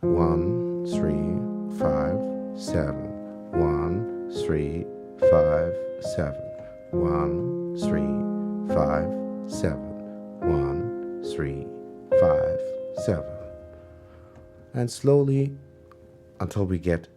S1: 1, 3, 5, 7. 1, 3, 5, 7. 1, 3, 5, 7. 1, 3, 5, 7. And slowly, until we get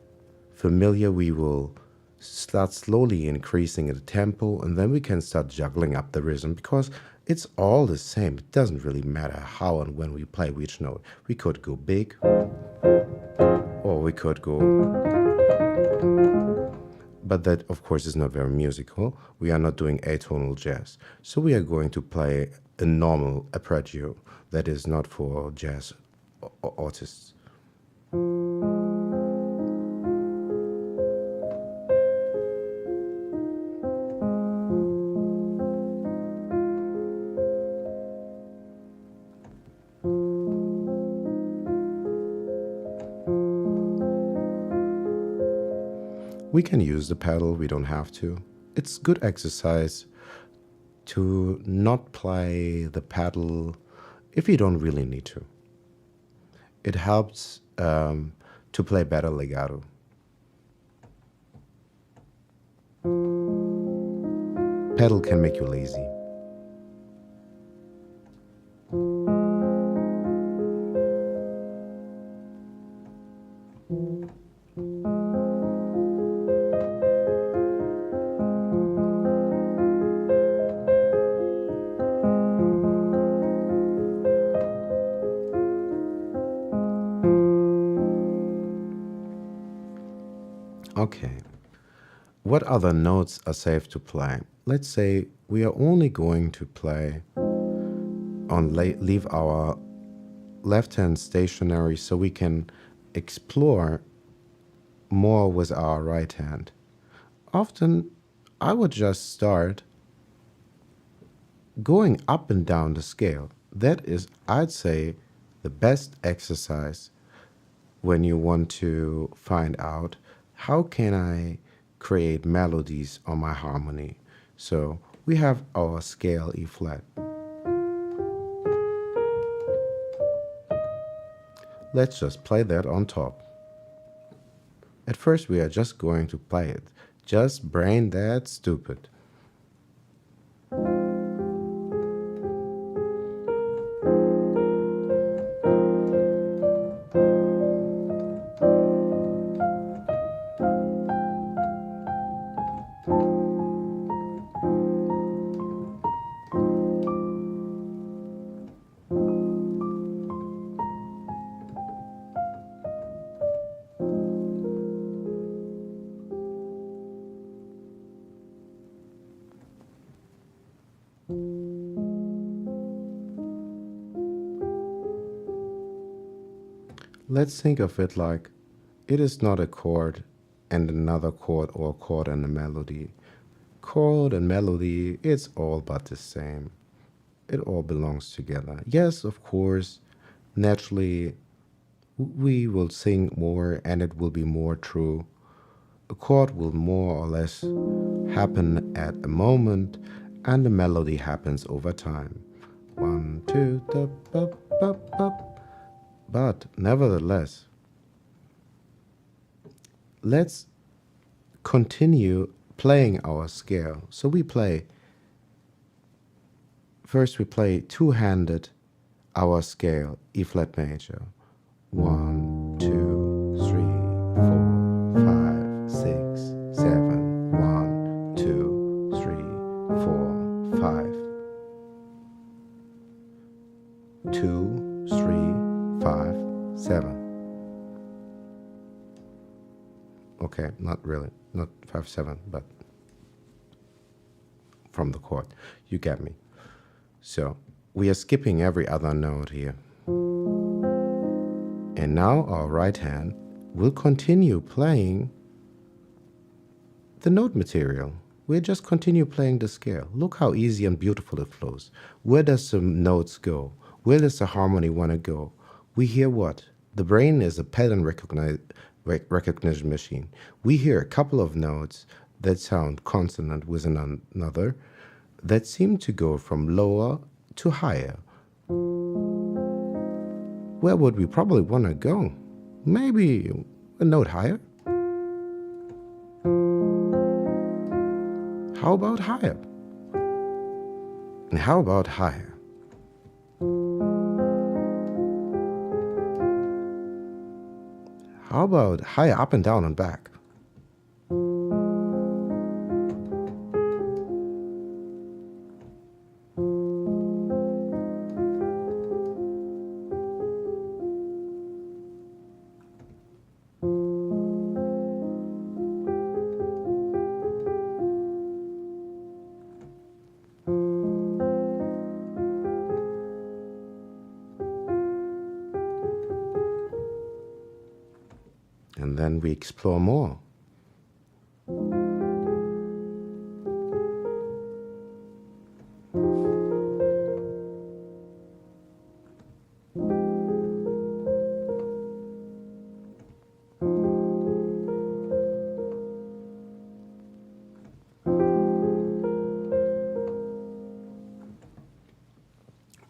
S1: familiar, we will start slowly increasing the tempo, and then we can start juggling up the rhythm because it's all the same. It doesn't really matter how and when we play which note. We could go big, or we could go, but that of course is not very musical. We are not doing atonal jazz. So we are going to play a normal arpeggio that is not for jazz artists. We can use the pedal, we don't have to. It's good exercise to not play the pedal if you don't really need to. It helps to play better legato. Pedal can make you lazy. Okay, what other notes are safe to play? Let's say we are only going to play leave our left hand stationary so we can explore more with our right hand. Often I would just start going up and down the scale. That is, I'd say, the best exercise when you want to find out how can I create melodies on my harmony. So we have our scale E flat. Let's just play that on top. At first we are just going to play it. Just brain that stupid. Let's think of it like it is not a chord and another chord or a chord and a melody. Chord and melody, it's all but the same. It all belongs together. Yes, of course, naturally, we will sing more and it will be more true. A chord will more or less happen at a moment and the melody happens over time. One, two, da, ba, ba, ba. But nevertheless, let's continue playing our scale. So we play, first we play two-handed our scale, E flat major. 1, 2, 3, 4, 5, 6, 7. 1, 2, 3, 4, 5. 2, 3, 5, 7. Okay, not really, not 5, 7, but from the chord. You get me. So we are skipping every other note here. And now our right hand will continue playing the note material. We'll just continue playing the scale. Look how easy and beautiful it flows. Where does the notes go? Where does the harmony want to go? We hear what? The brain is a pattern recognition machine. We hear a couple of notes that sound consonant with another that seem to go from lower to higher. Where would we probably want to go? Maybe a note higher? How about higher? And how about higher? How about higher up and down and back? And then we explore more.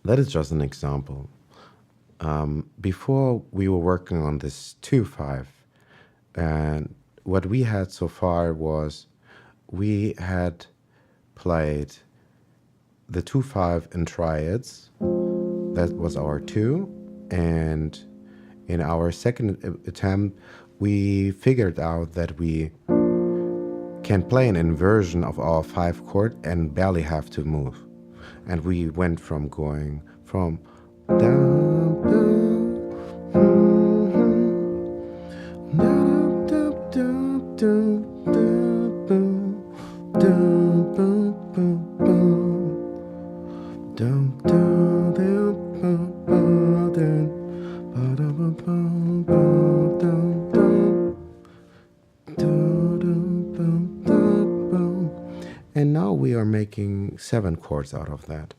S1: That is just an example. Before we were working on this 2-5, and what we had so far was we had played the 2-5 in triads. That was our 2. And in our second attempt, we figured out that we can play an inversion of our 5 chord and barely have to move. And we went from going from down, and now we are making 7 chords out of that.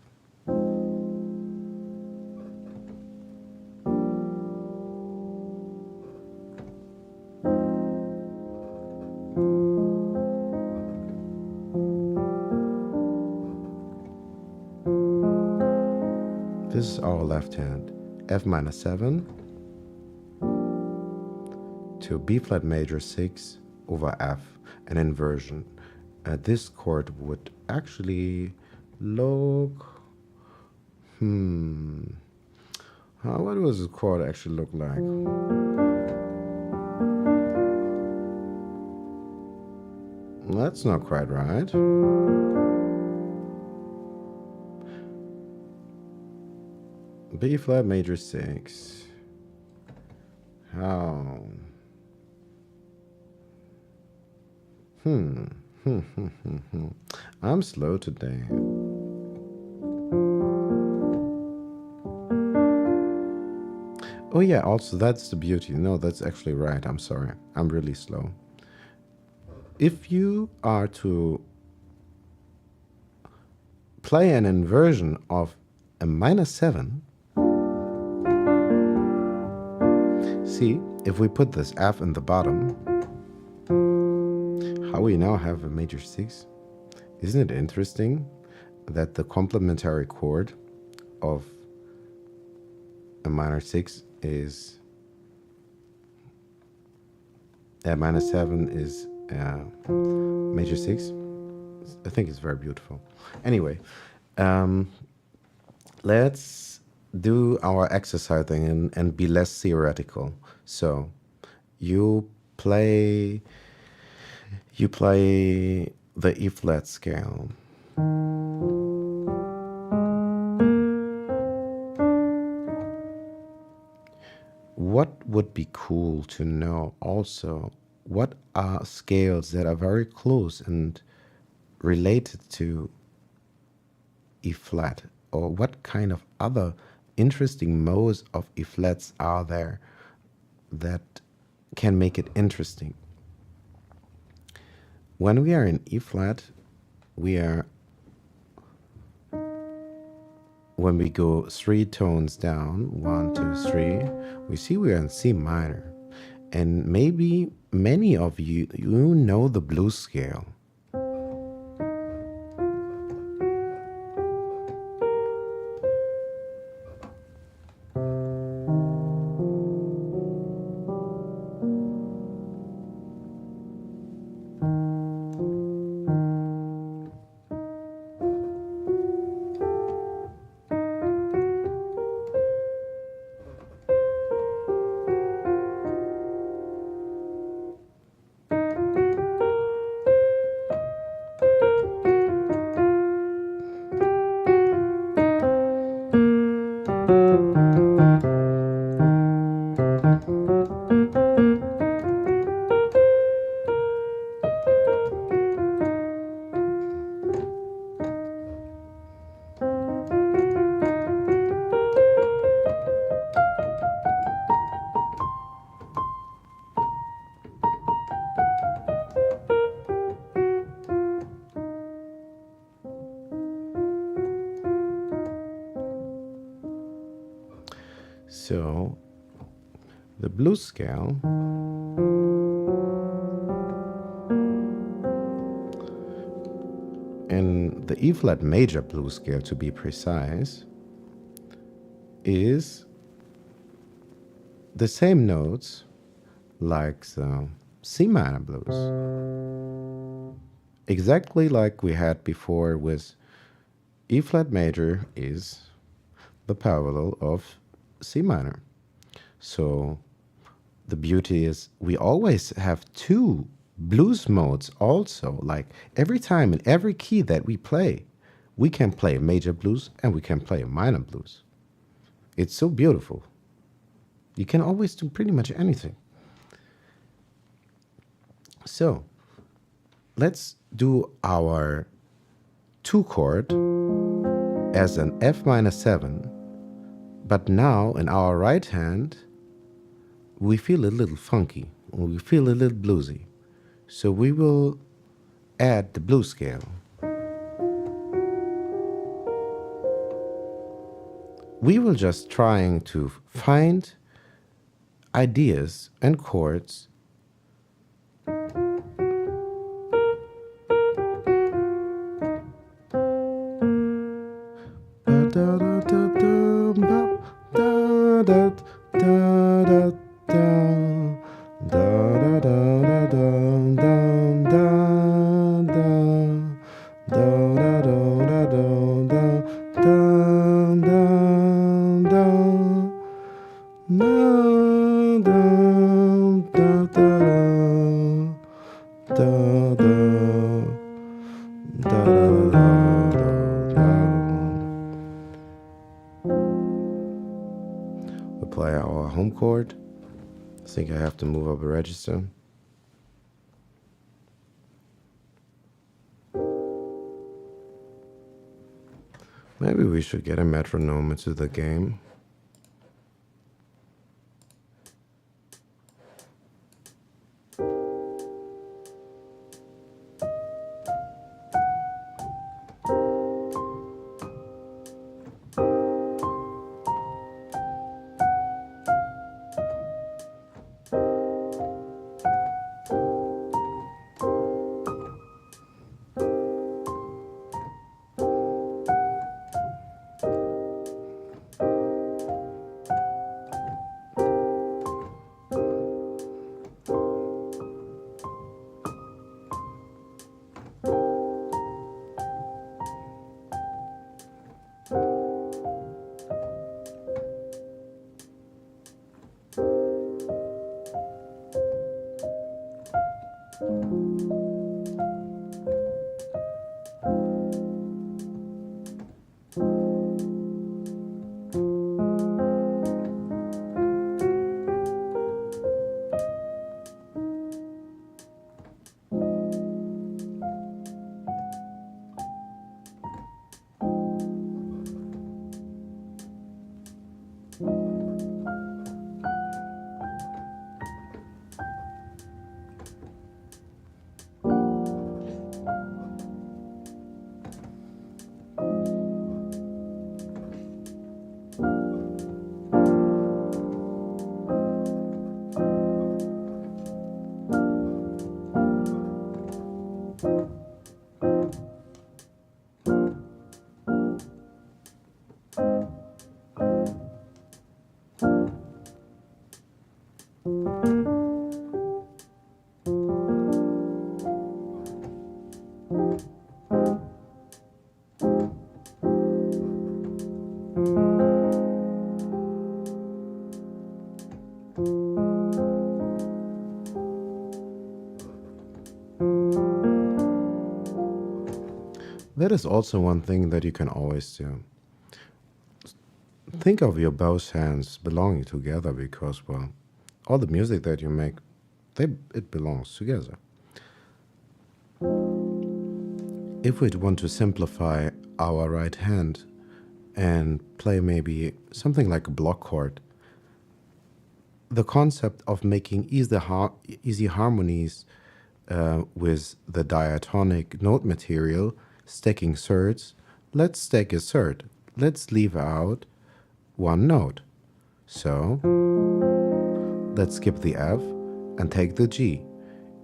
S1: This is our left hand. F minor 7 to B flat major 6 over F, an inversion. This chord would actually look, what does this chord actually look like? That's not quite right. B flat major 6. How? I'm slow today. Oh yeah, also that's the beauty. No, that's actually right. I'm sorry. I'm really slow. If you are to play an inversion of a minor 7, see, if we put this F in the bottom, how we now have a major 6, isn't it interesting that the complementary chord of a minor 6 is a minor 7 is major 6? I think it's very beautiful. Anyway, let's do our exercising and be less theoretical. So you play the E flat scale. What would be cool to know also? What are scales that are very close and related to E flat? Or what kind of other interesting modes of E flats are there that can make it interesting? When we are in E flat, when we go 3 tones down, 1, 2, 3, we see we are in C minor. And maybe many of you know the blues scale. So the blues scale in the E flat major blues scale, to be precise, is the same notes like the C minor blues. Exactly like we had before with E flat major is the parallel of C minor. So the beauty is we always have two blues modes also. Like every time in every key that we can play major blues and we can play minor blues. It's so beautiful. You can always do pretty much anything. So let's do our 2 chord as an F minor 7, but now in our right hand we feel a little funky, we feel a little bluesy. So we will add the blues scale. We will just trying to find ideas and chords we play our home chord. I think I have to move up a register. Maybe we should get a metronome into the game. That is also one thing that you can always do. Think of your both hands belonging together because, well, all the music that you make, it belongs together. If we want to simplify our right hand and play maybe something like a block chord, the concept of making easy harmonies with the diatonic note material, stacking thirds, let's stack a third. Let's leave out one note. So let's skip the F and take the G.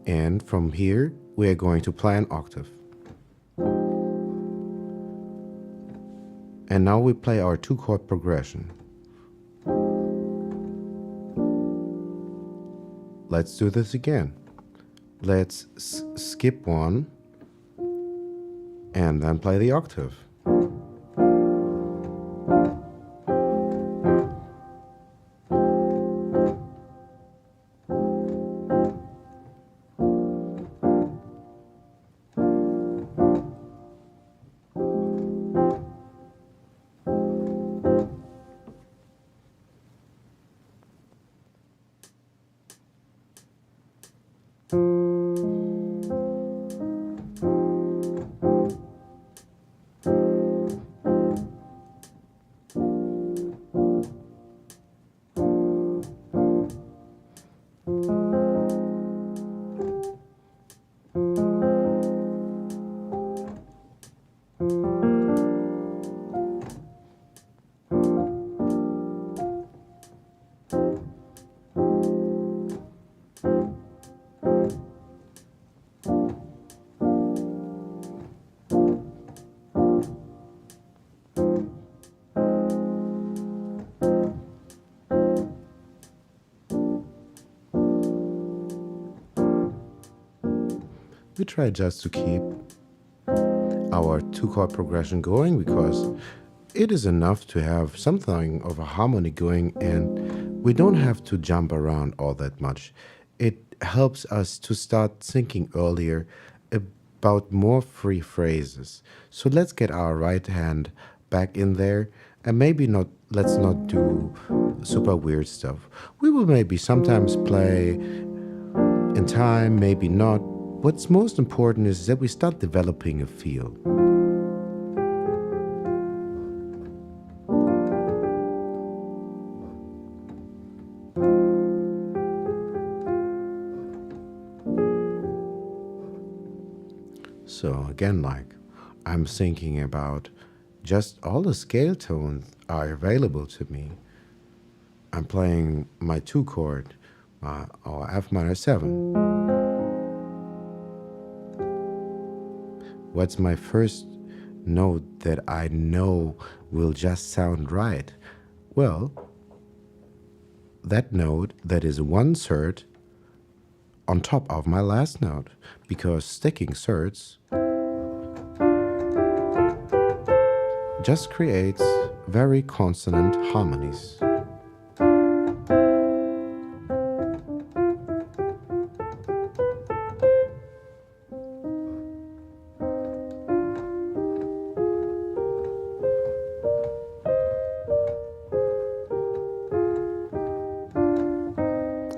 S1: And from here, we are going to play an octave. And now we play our 2-chord progression. Let's do this again. Let's skip one and then play the octave. We try just to keep our 2-chord progression going because it is enough to have something of a harmony going and we don't have to jump around all that much. It helps us to start thinking earlier about more free phrases. So let's get our right hand back in there and maybe let's not do super weird stuff. We will maybe sometimes play in time, maybe not. What's most important is that we start developing a feel. So again, like I'm thinking about just all the scale tones are available to me. I'm playing my 2-chord, or F minor 7. What's my first note that I know will just sound right? Well, that note that is 1/3 on top of my last note, because sticking thirds just creates very consonant harmonies.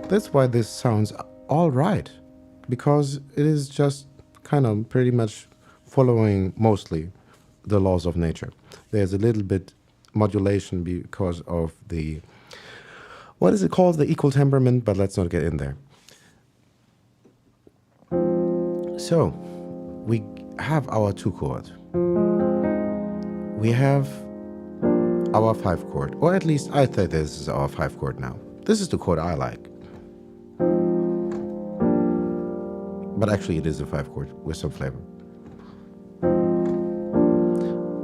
S1: That's why this sounds all right, because it is just kind of pretty much following mostly the laws of nature. There's a little bit modulation because of the, what is it called? The equal temperament, but let's not get in there. So we have our 2 chord. We have our 5 chord, or at least I think this is our 5 chord now. This is the chord I like. But actually it is a 5 chord with some flavor.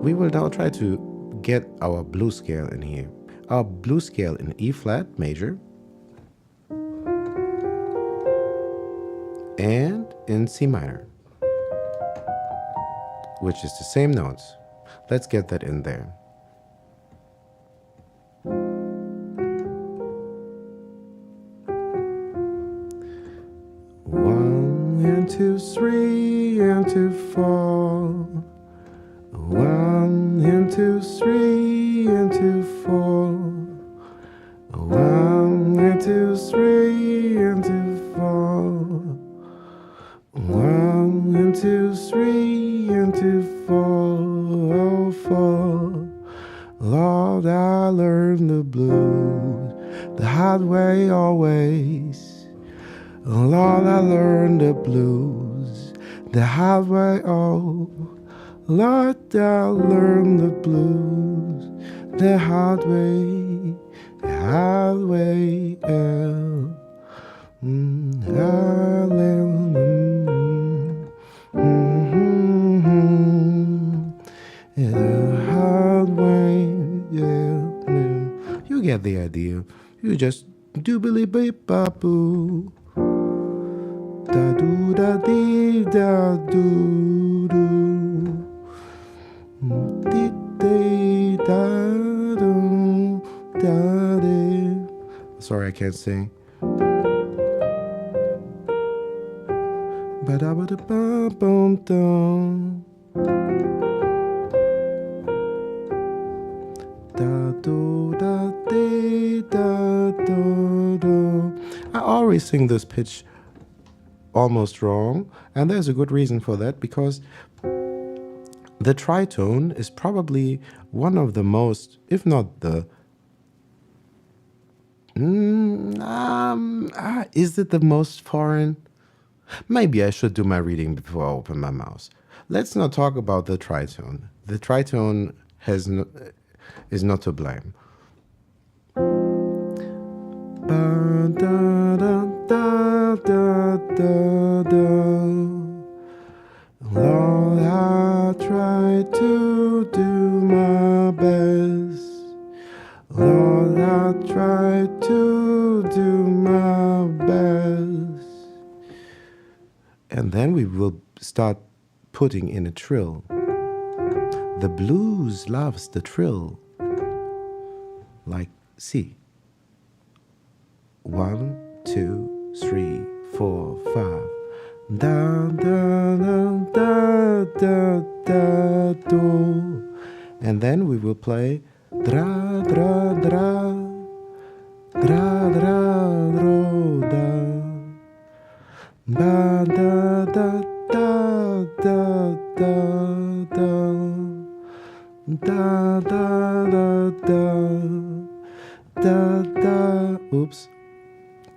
S1: We will now try to get our blues scale in here. Our blues scale in E flat major and in C minor, which is the same notes. Let's get that in there. 1 and 2, 3 and 2, 4. 1 and 2, 3 and 2, 4. 1 and 2, 3 and 2, 4. 1 and 2, 3 and 2, 4, 4. Lord, I learned the blues the hard way always. Lord, I learned the blues the hard way. Oh, Lord, I learned the blues the hard way, the hard way. I learned the hard way. Yeah. You get the idea. You just doobly beep ba boo. Da do da dee da do do. Dee dee da do da dee. Sorry, I can't sing. Ba da ba da ba boom dum. Da do da dee da do do. I always sing this pitch almost wrong, and there's a good reason for that, because the tritone is probably one of the most, if not the is it the most foreign? Maybe I should do my reading before I open my mouth. Let's not talk about the tritone. The tritone is not to blame. Ba, da, da, da, da, da, da. Lord, I try to do my best. Lord, I try to do my best. And then we will start putting in a trill. The blues loves the trill. Like C. 1, 2, 3, 4, 5. Da da da da da da do. And then we will play dra dra dra dra dra dro da. Ba da da da da da da da da da da da. Oops.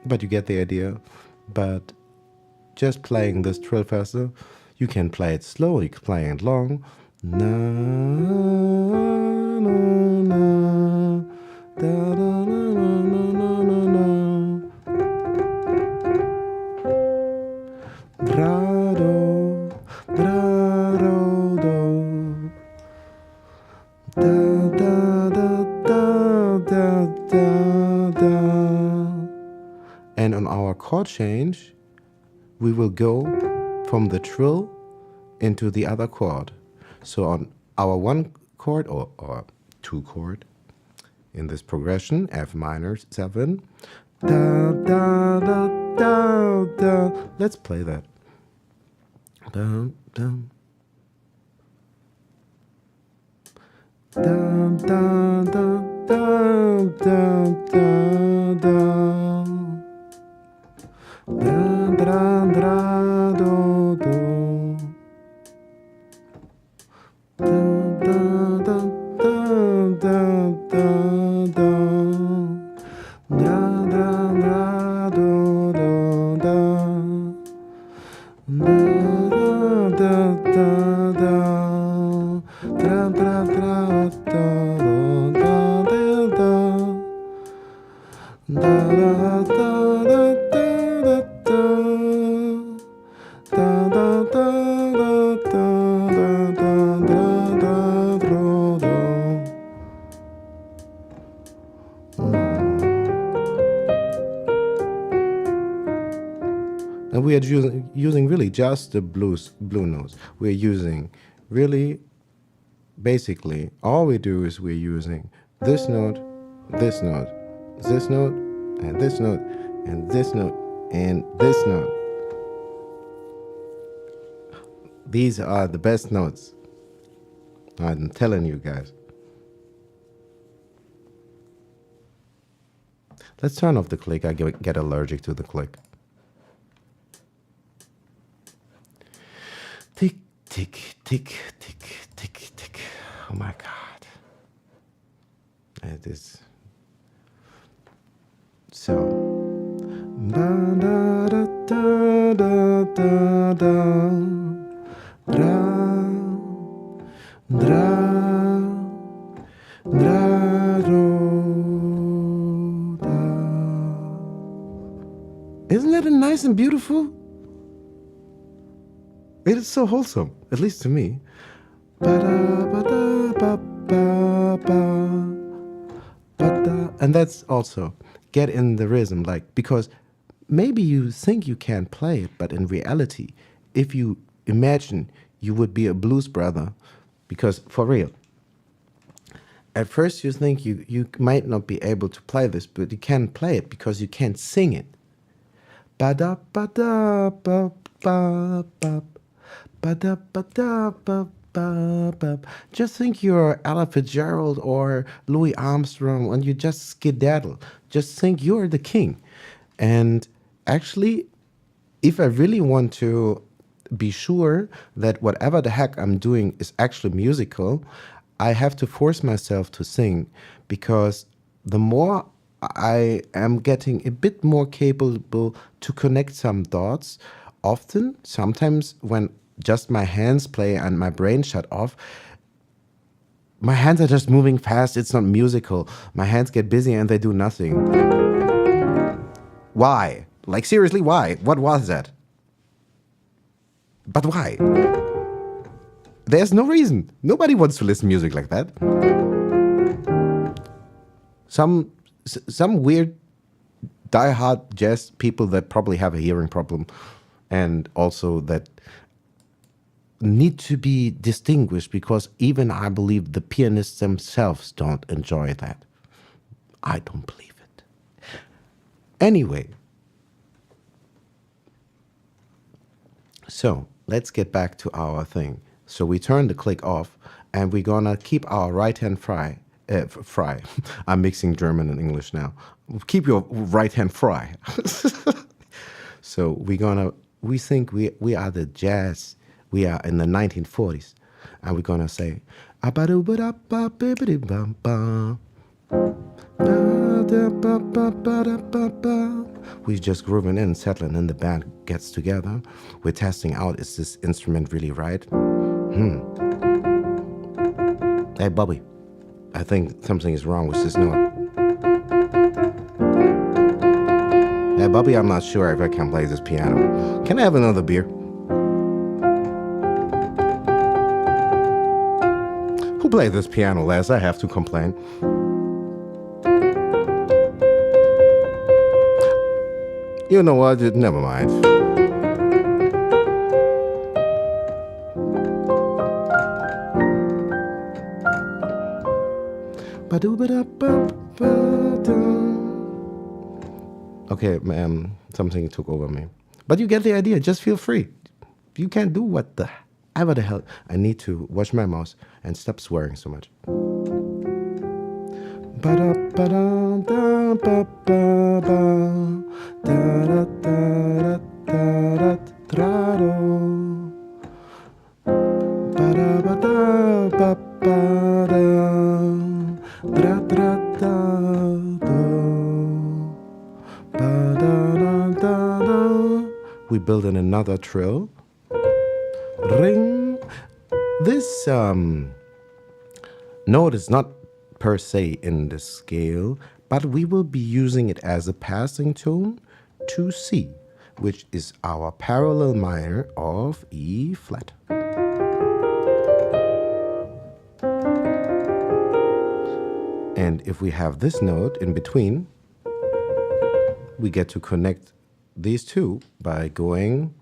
S1: But you get the idea. But just playing this trill faster, you can play it slow, you can play it long. Na na na da da na na na na na. Dra do do. Da da da da da da da. And on our chord change, we will go from the trill into the other chord. So on our 1 chord or 2 chord in this progression, F minor 7, da da da da da. Let's play that. Dum dum. Da da da da da da da. Da dra dra do do. Da da da da da do, da da da do do da, da da da da, tra tra tra do da da da, da da da da da da da da and we are using really just the blue notes. We're using really, basically, all we do is we're using this note, this note, this note, and this note, and this note, and this note. These are the best notes. I'm telling you guys. Let's turn off the click. I get allergic to the click. Tick, tick, tick, tick, tick, tick. Oh my God. It is so. Ba da da da da da da. Dra, dra, dra, do, da. Isn't that nice and beautiful? It is so wholesome, at least to me. And that's also get in the rhythm, like, because maybe you think you can play it, but in reality, if you imagine you would be a blues brother, because for real, at first you think you might not be able to play this, but you can play it because you can't sing it. Ba-da, ba-da, ba-ba, ba. Just think you're Ella Fitzgerald or Louis Armstrong and you just skedaddle. Just think you're the king. And actually, if I really want to be sure that whatever the heck I'm doing is actually musical, I have to force myself to sing, because the more I am getting a bit more capable to connect some dots, sometimes when just my hands play and my brain shut off, my hands are just moving fast. It's not musical. My hands get busy and they do nothing. Why? Like, seriously, why? What was that? But why? There's no reason. Nobody wants to listen to music like that. Some weird die-hard jazz people that probably have a hearing problem and also that need to be distinguished, because even I believe the pianists themselves don't enjoy that. I don't believe it. Anyway, so let's get back to our thing. So we turn the click off and we're gonna keep our right hand fry. I'm mixing German and English now. Keep your right hand fry. So we think we are the jazz. We are in the 1940s, and we're gonna say, we're just grooving in, settling in. The band gets together. We're testing out, is this instrument really right? Hey, Bobby, I think something is wrong with this note. Hey, Bobby, I'm not sure if I can play this piano. Can I have another beer? Who played this piano last? I have to complain. You know what? Never mind. Okay, something took over me. But you get the idea. Just feel free. You can't do whatever the hell. I need to wash my mouth and stop swearing so much. we build in another trill. Ring. This note is not per se in the scale, but we will be using it as a passing tone to C, which is our parallel minor of E flat. And if we have this note in between, we get to connect these two by going.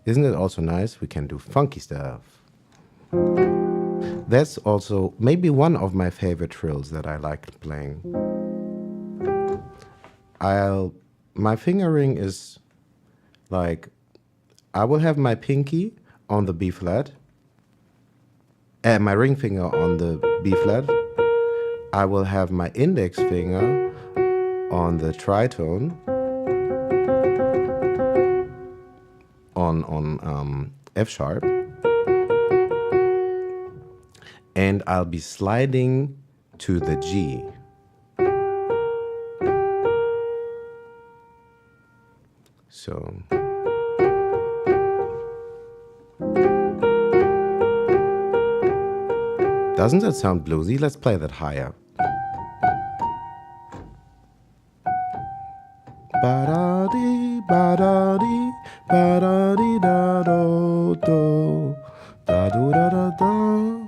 S1: Isn't it also nice? We can do funky stuff. That's also maybe one of my favorite trills that I like playing. My fingering is like, I will have my pinky on the B flat and my ring finger on the B flat. I will have my index finger on the tritone on F sharp, and I'll be sliding to the G. So doesn't that sound bluesy? Let's play that higher. Ba-da-dee, ba-da-dee, ba-da-dee, da-do-do, da-do-da-da-da,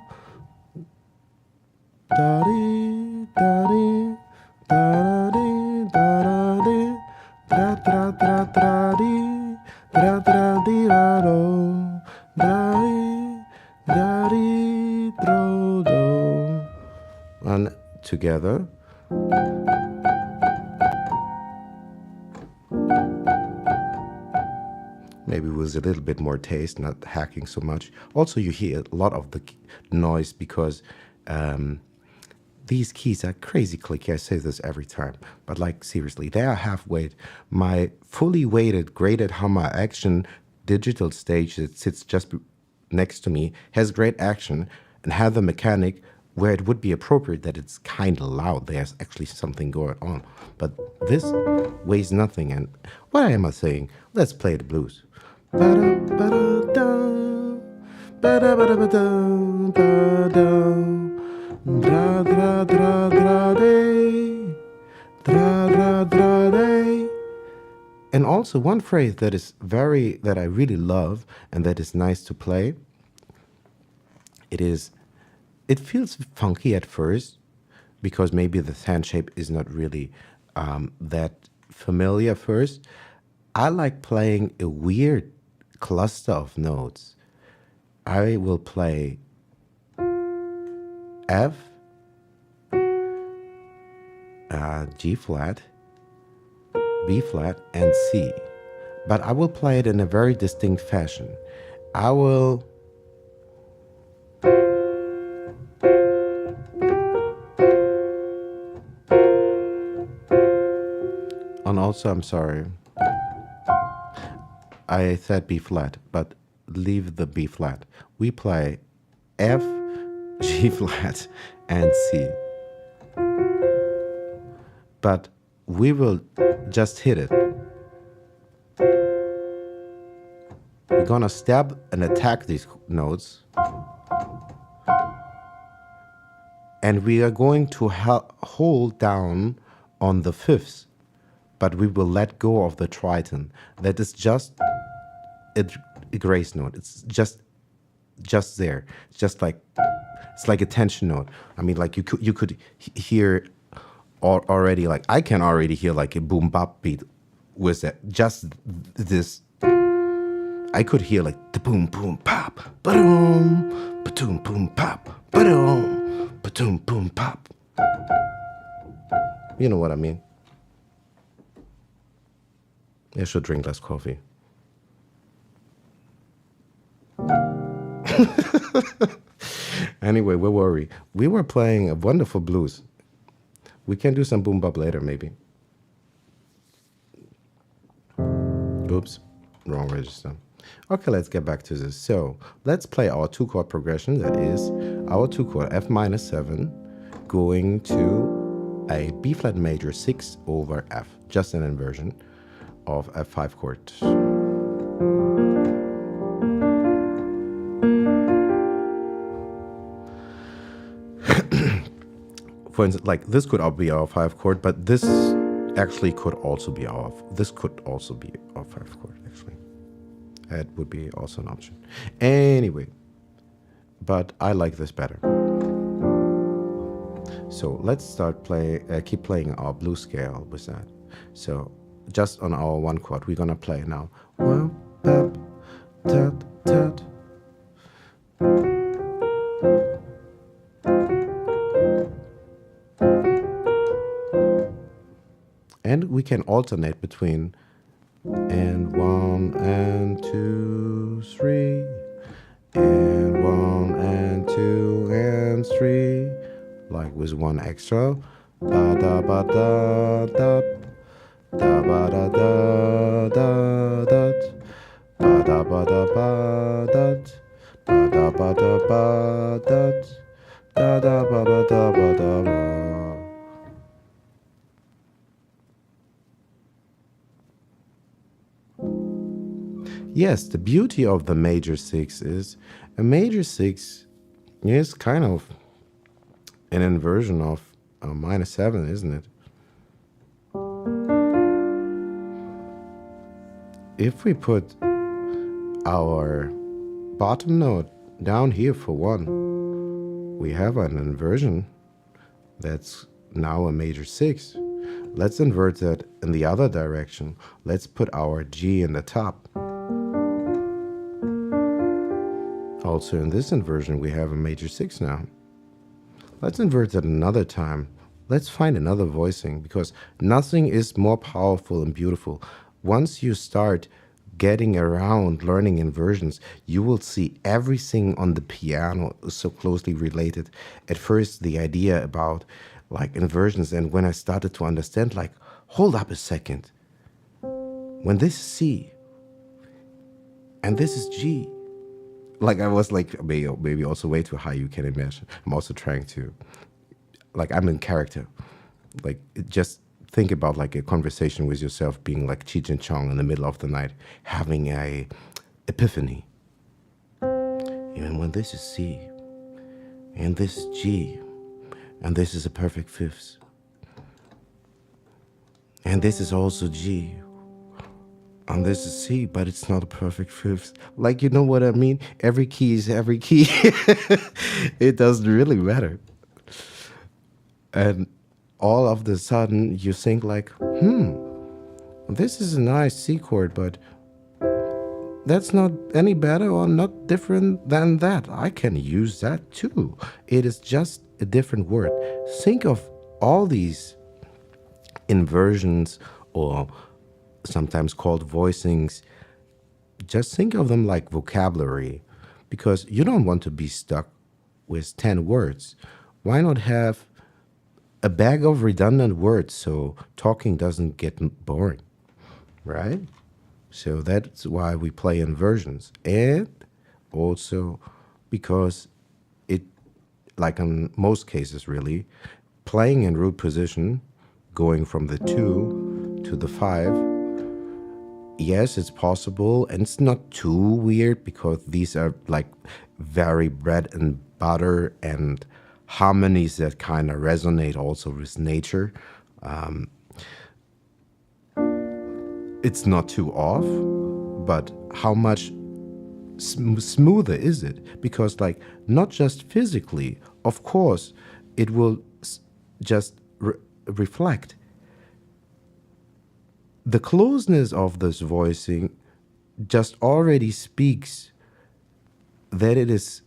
S1: da-dee, da-dee, da-da-dee, da-da-dee, da-da-da-da-dee, da-da-dee, da-do, da-dee, da-dee, do-do. And together. Maybe with a little bit more taste, not hacking so much. Also, you hear a lot of the noise because these keys are crazy clicky. I say this every time, but like seriously, they are half-weight. My fully weighted graded Hammer Action digital stage that sits just next to me has great action and have the mechanic where it would be appropriate that it's kind of loud. There's actually something going on. But this weighs nothing. And what am I saying? Let's play the blues. And also one phrase that I really love and that is nice to play, it feels funky at first because maybe the hand shape is not really that familiar first. I like playing a weird cluster of notes. I will play F, G flat, B flat, and C. But I will play it in a very distinct fashion. I will and also, I'm sorry, I said B flat, but leave the B flat. We play F, G flat, and C. But we will just hit it. We're gonna stab and attack these notes. And we are going to hold down on the fifths, but we will let go of the tritone. That is just a grace note. It's just there. It's just like, it's like a tension note. I mean, like you could hear already, like I can already hear like a boom bop beat with that. Just this, I could hear like the boom boom pop, ba-doom, ba-doom boom pop, ba-doom, ba-doom boom pop. You know what I mean? I should drink less coffee. Anyway, where were we? We were playing a wonderful blues. We can do some boom bop later, maybe. Oops, wrong register. Okay, let's get back to this. So let's play our 2-chord progression. That is our 2-chord F minus 7 going to a B flat major 6 over F, just an inversion of a 5 chord. For instance, like this could be our 5 chord, but this actually could also be this could also be our 5 chord, actually. That would be also an option. Anyway, but I like this better. So let's start keep playing our blues scale with that. So just on our 1 chord, we're gonna play now. One, up, tut, tut. And we can alternate between and 1 and 2, 3, and 1 and 2 and 3, like with 1 extra. Ba da ba da da da ba da da da da ba da ba da ba da ba da ba da ba da da ba ba da ba da ba. Yes, the beauty of the major 6 is a major 6 is kind of an inversion of a minor 7, isn't it? If we put our bottom note down here for 1, we have an inversion that's now a major 6. Let's invert that in the other direction. Let's put our G in the top. Also in this inversion, we have a major 6 now. Let's invert that another time. Let's find another voicing, because nothing is more powerful and beautiful. Once you start getting around learning inversions, you will see everything on the piano is so closely related. At first, the idea about like inversions, and when I started to understand, like, hold up a second. When this is C and this is G, like I was like, maybe also way too high, you can imagine. I'm also trying to, like, I'm in character. Like, just think about like a conversation with yourself, being like Cheech and Chong in the middle of the night, having a epiphany. And when this is C, and this is G, and this is a perfect fifth, and this is also G, and this is C, but it's not a perfect fifth. Like, you know what I mean? Every key is every key. It doesn't really matter. And all of the sudden you think like, this is a nice C chord, but that's not any better or not different than that. I can use that too. It is just a different word. Think of all these inversions, or sometimes called voicings. Just think of them like vocabulary, because you don't want to be stuck with 10 words. Why not have a bag of redundant words so talking doesn't get boring, right? So that's why we play inversions. And also because it, like in most cases really, playing in root position, going from the 2 to the 5, yes, it's possible, and it's not too weird, because these are like very bread and butter and harmonies that kind of resonate also with nature. It's not too off, but how much smoother is it? Because like, not just physically, of course, it will just reflect. The closeness of this voicing just already speaks that it is,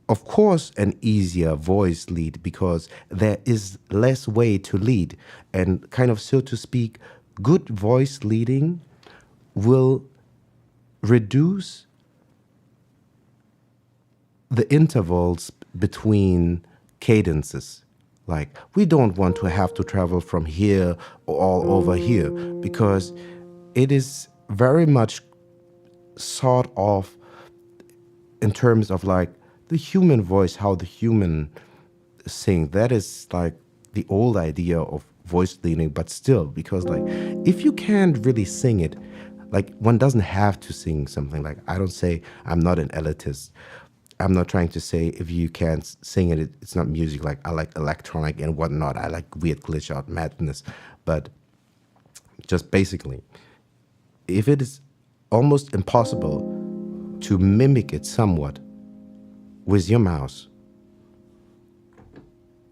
S1: of course, an easier voice lead, because there is less way to lead. And kind of, so to speak, good voice leading will reduce the intervals between cadences. Like, we don't want to have to travel from here all over here, because it is very much sort of in terms of like the human voice, how the human sing. That is like the old idea of voice cleaning, but still, because like if you can't really sing it, like one doesn't have to sing something. Like I don't say I'm not an elitist. I'm not trying to say if you can't sing it, it's not music. Like I like electronic and whatnot. I like weird glitch out madness. But just basically, if it is almost impossible to mimic it somewhat with your mouse,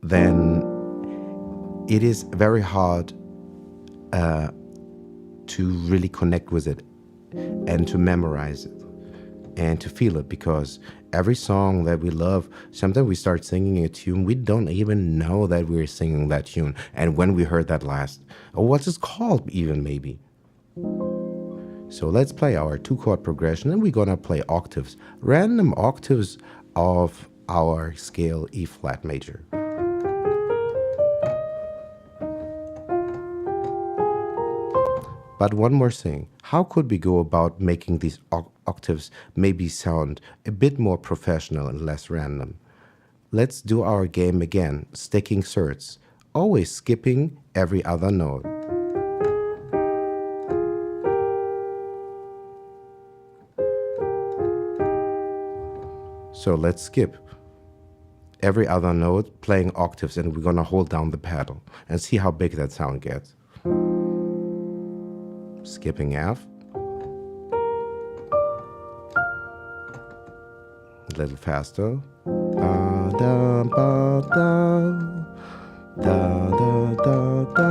S1: then it is very hard to really connect with it and to memorize it and to feel it, because every song that we love, sometimes we start singing a tune, we don't even know that we're singing that tune. And when we heard that last, or what's it called even maybe. So let's play our 2-chord progression, and we're gonna play octaves, random octaves of our scale E flat major. But one more thing, how could we go about making these octaves maybe sound a bit more professional and less random? Let's do our game again, sticking thirds, always skipping every other note. So let's skip every other note, playing octaves, and we're gonna hold down the pedal and see how big that sound gets. Skipping F, a little faster. Ba, da, ba, da, da, da, da, da.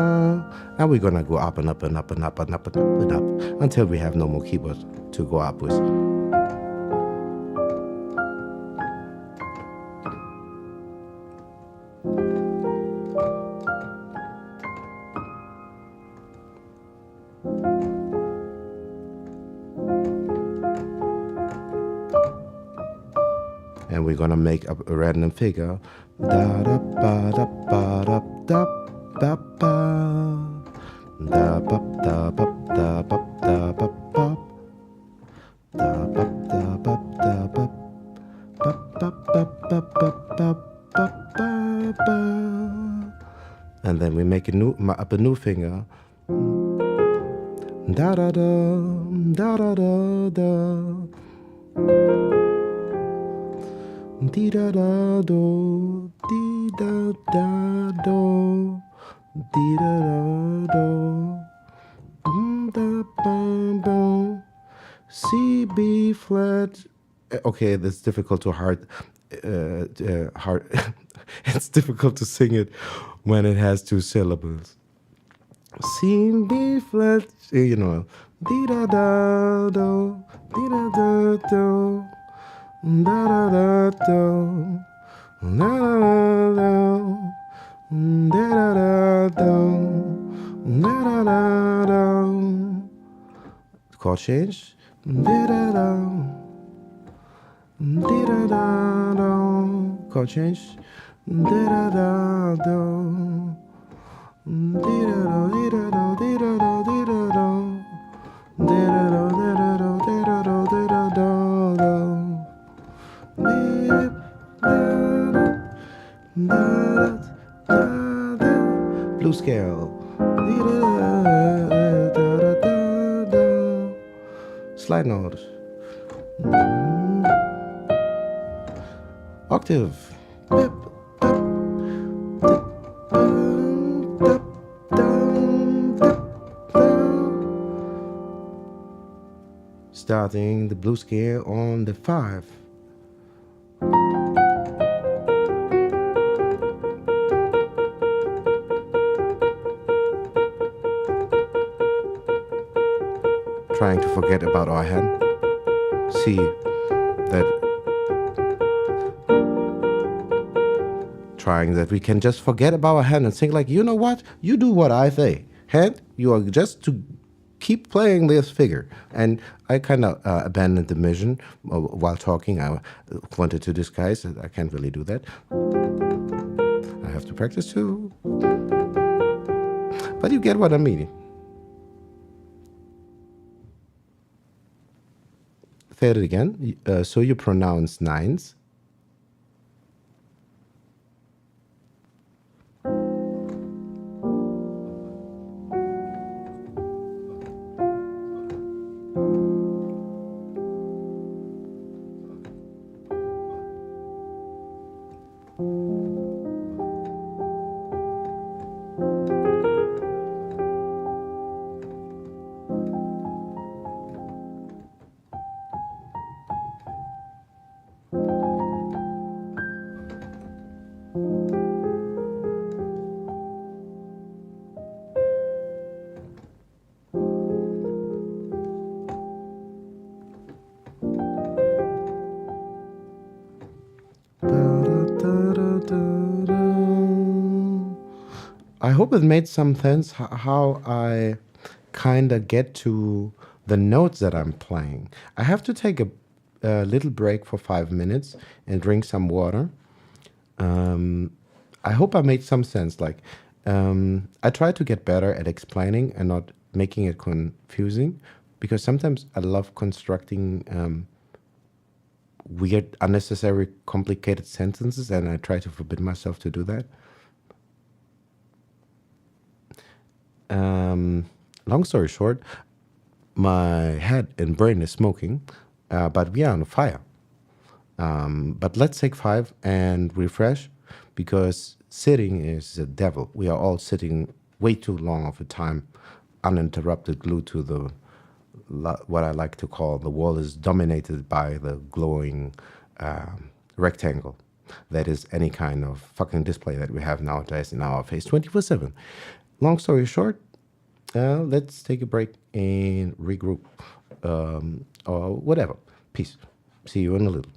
S1: And we're gonna go up and up and up and up and up and up and up until we have no more keyboard to go up with. And we're gonna make up a random figure. Da da ba da ba da da ba ba da ba da ba da ba da ba ba da ba da ba da ba ba ba ba ba ba ba ba ba. And then we make up a new finger. Da da da da da da da. Dee da da do, dee da da do, dee da da do, da ba ba. C B flat. Okay, that's difficult to hard. It's difficult to sing it when it has 2 syllables. C B flat. You know, dee da da do, dee da da do. Da da da do, da da da do, da da da do, da da da do. Chord change. Da da da, da da do. Chord change. Da da da do, da da do, da da do, da da do, da da do. Da da do, da da do, da da do, da da do. Blue scale. Slide note. Octave. Starting the blue scale on the 5. Trying to forget about our hand. See that, trying that we can just forget about our hand and think like, you know what? You do what I say. Hand, you are just to keep playing this figure. And I kind of abandoned the mission while talking. I wanted to disguise it. I can't really do that. I have to practice too. But you get what I mean. Say it again. So you pronounce 9s. I hope it made some sense how I kind of get to the notes that I'm playing. I have to take a little break for 5 minutes and drink some water. I hope I made some sense. Like, I try to get better at explaining and not making it confusing, because sometimes I love constructing weird, unnecessary, complicated sentences, and I try to forbid myself to do that. Long story short, my head and brain is smoking, but we are on fire. But let's take five and refresh, because sitting is the devil. We are all sitting way too long of a time, uninterrupted, glued to the what I like to call the wall is dominated by the glowing rectangle. That is any kind of fucking display that we have nowadays in our face 24/7. Long story short, let's take a break and regroup, or whatever. Peace. See you in a little.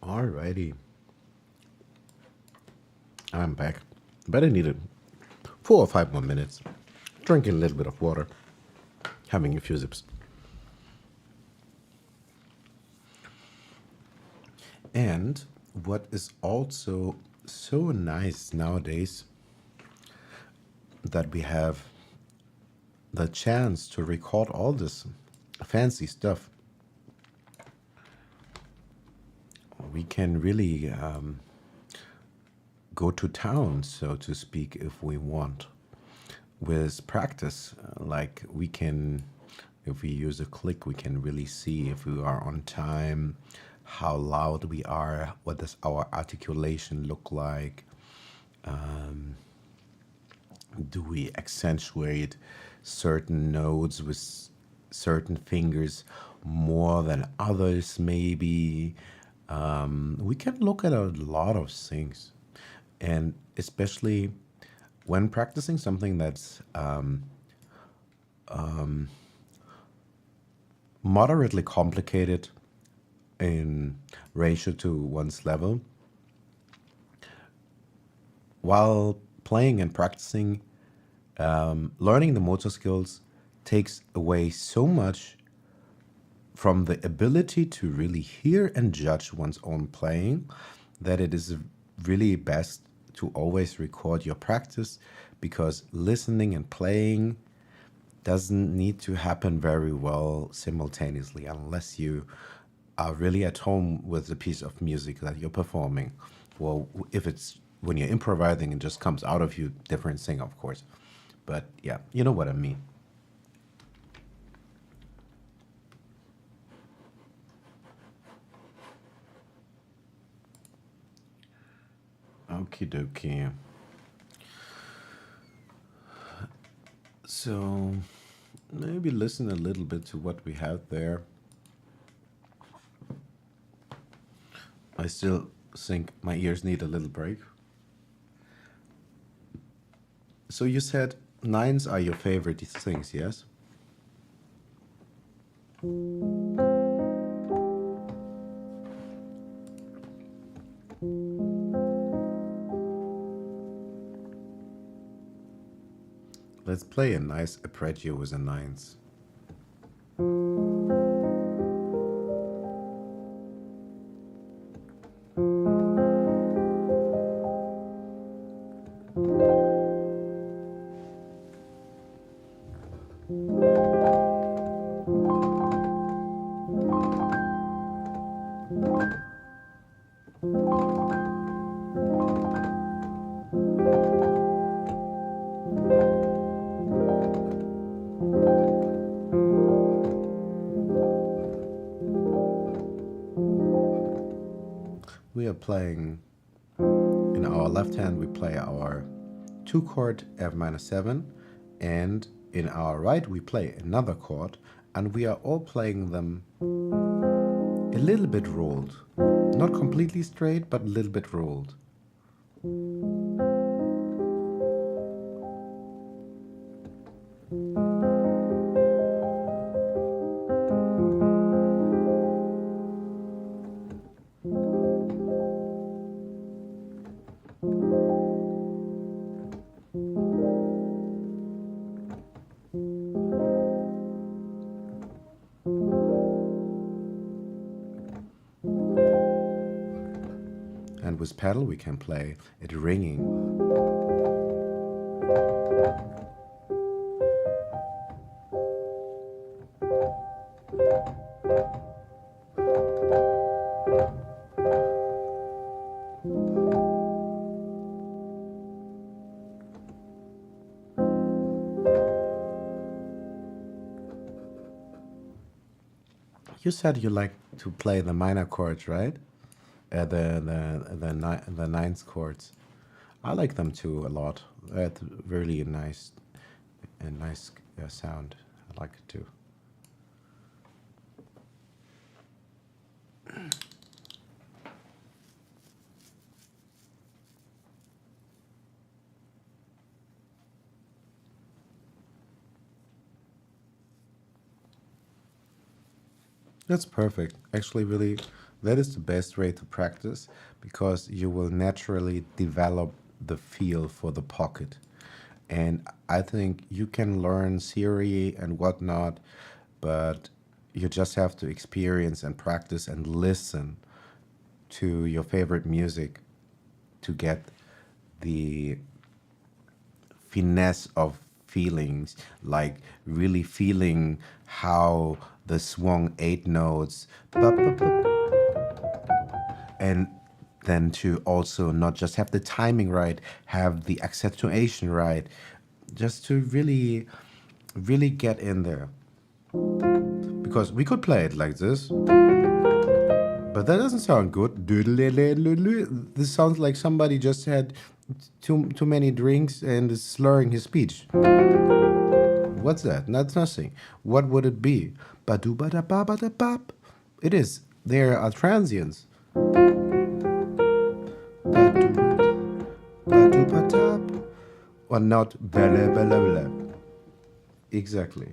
S1: Alrighty, I'm back. But I needed 4 or 5 more minutes. Drinking a little bit of water, having a few zips. And what is also so nice nowadays that we have the chance to record all this fancy stuff. We can really go to town, so to speak, if we want. With practice, like we can, if we use a click, we can really see if we are on time, how loud we are, what does our articulation look like, do we accentuate certain notes with certain fingers more than others, maybe. We can look at a lot of things. And especially when practicing something that's moderately complicated in ratio to one's level, while playing and practicing, learning the motor skills takes away so much from the ability to really hear and judge one's own playing that it is really best to always record your practice, because listening and playing doesn't need to happen very well simultaneously unless you are really at home with the piece of music that you're performing. Well, if it's when you're improvising, it just comes out of you, different thing, of course. But yeah, you know what I mean. Okie dokie. So maybe listen a little bit to what we have there. I still think my ears need a little break. So you said nines are your favorite things, yes? Let's play a nice arpeggio with the nines. We are playing, in our left hand, we play our 2 chord F minor 7, and in our right, we play another chord, and we are all playing them a little bit rolled. Not completely straight, but a little bit rolled. And with pedal, we can play it ringing. You said you like to play the minor chords, right? The ninth chords. I like them too a lot. That's really a nice sound. I like it too. That's perfect. Actually, really That is the best way to practice because you will naturally develop the feel for the pocket. And I think you can learn theory and whatnot, but you just have to experience and practice and listen to your favorite music to get the finesse of feelings, like really feeling how the swung eight notes, and then to also not just have the timing right, have the accentuation right, just to really, really get in there. Because we could play it like this, but that doesn't sound good. This sounds like somebody just had too many drinks and is slurring his speech. What's that? That's nothing. What would it be? Ba-do ba da ba ba da bop. It is. There are transients. Ba-do ba-do ba tap. Or not blah blah blah. Exactly.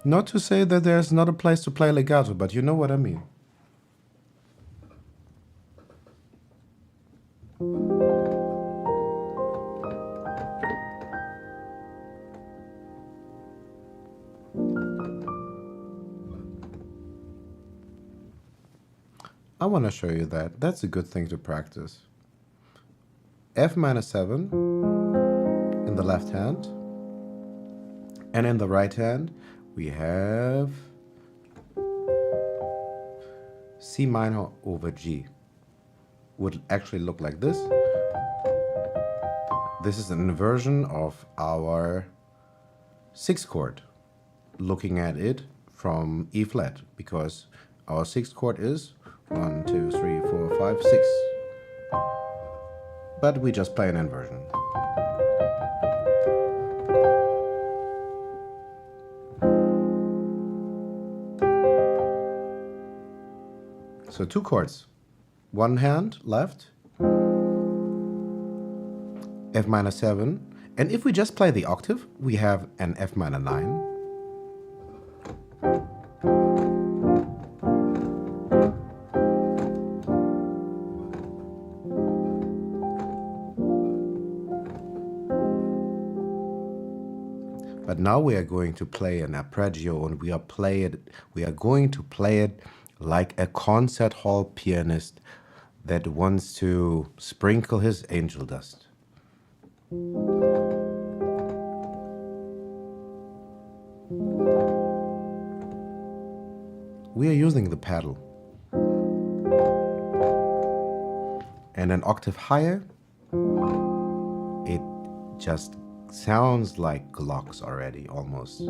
S1: Not to say that there's not a place to play legato, but you know what I mean. I want to show you that. That's a good thing to practice. F minor 7 in the left hand. And in the right hand, we have C minor over G. Would actually look like this. This is an inversion of our sixth chord, looking at it from E flat, because our sixth chord is 1, 2, 3, 4, 5, 6. But we just play an inversion. So two chords, one hand left, F minor 7, and if we just play the octave, we have an F minor 9. But now we are going to play an arpeggio, and we are going to play it like a concert hall pianist that wants to sprinkle his angel dust. We are using the pedal. And an octave higher, it just sounds like Glocks already, almost.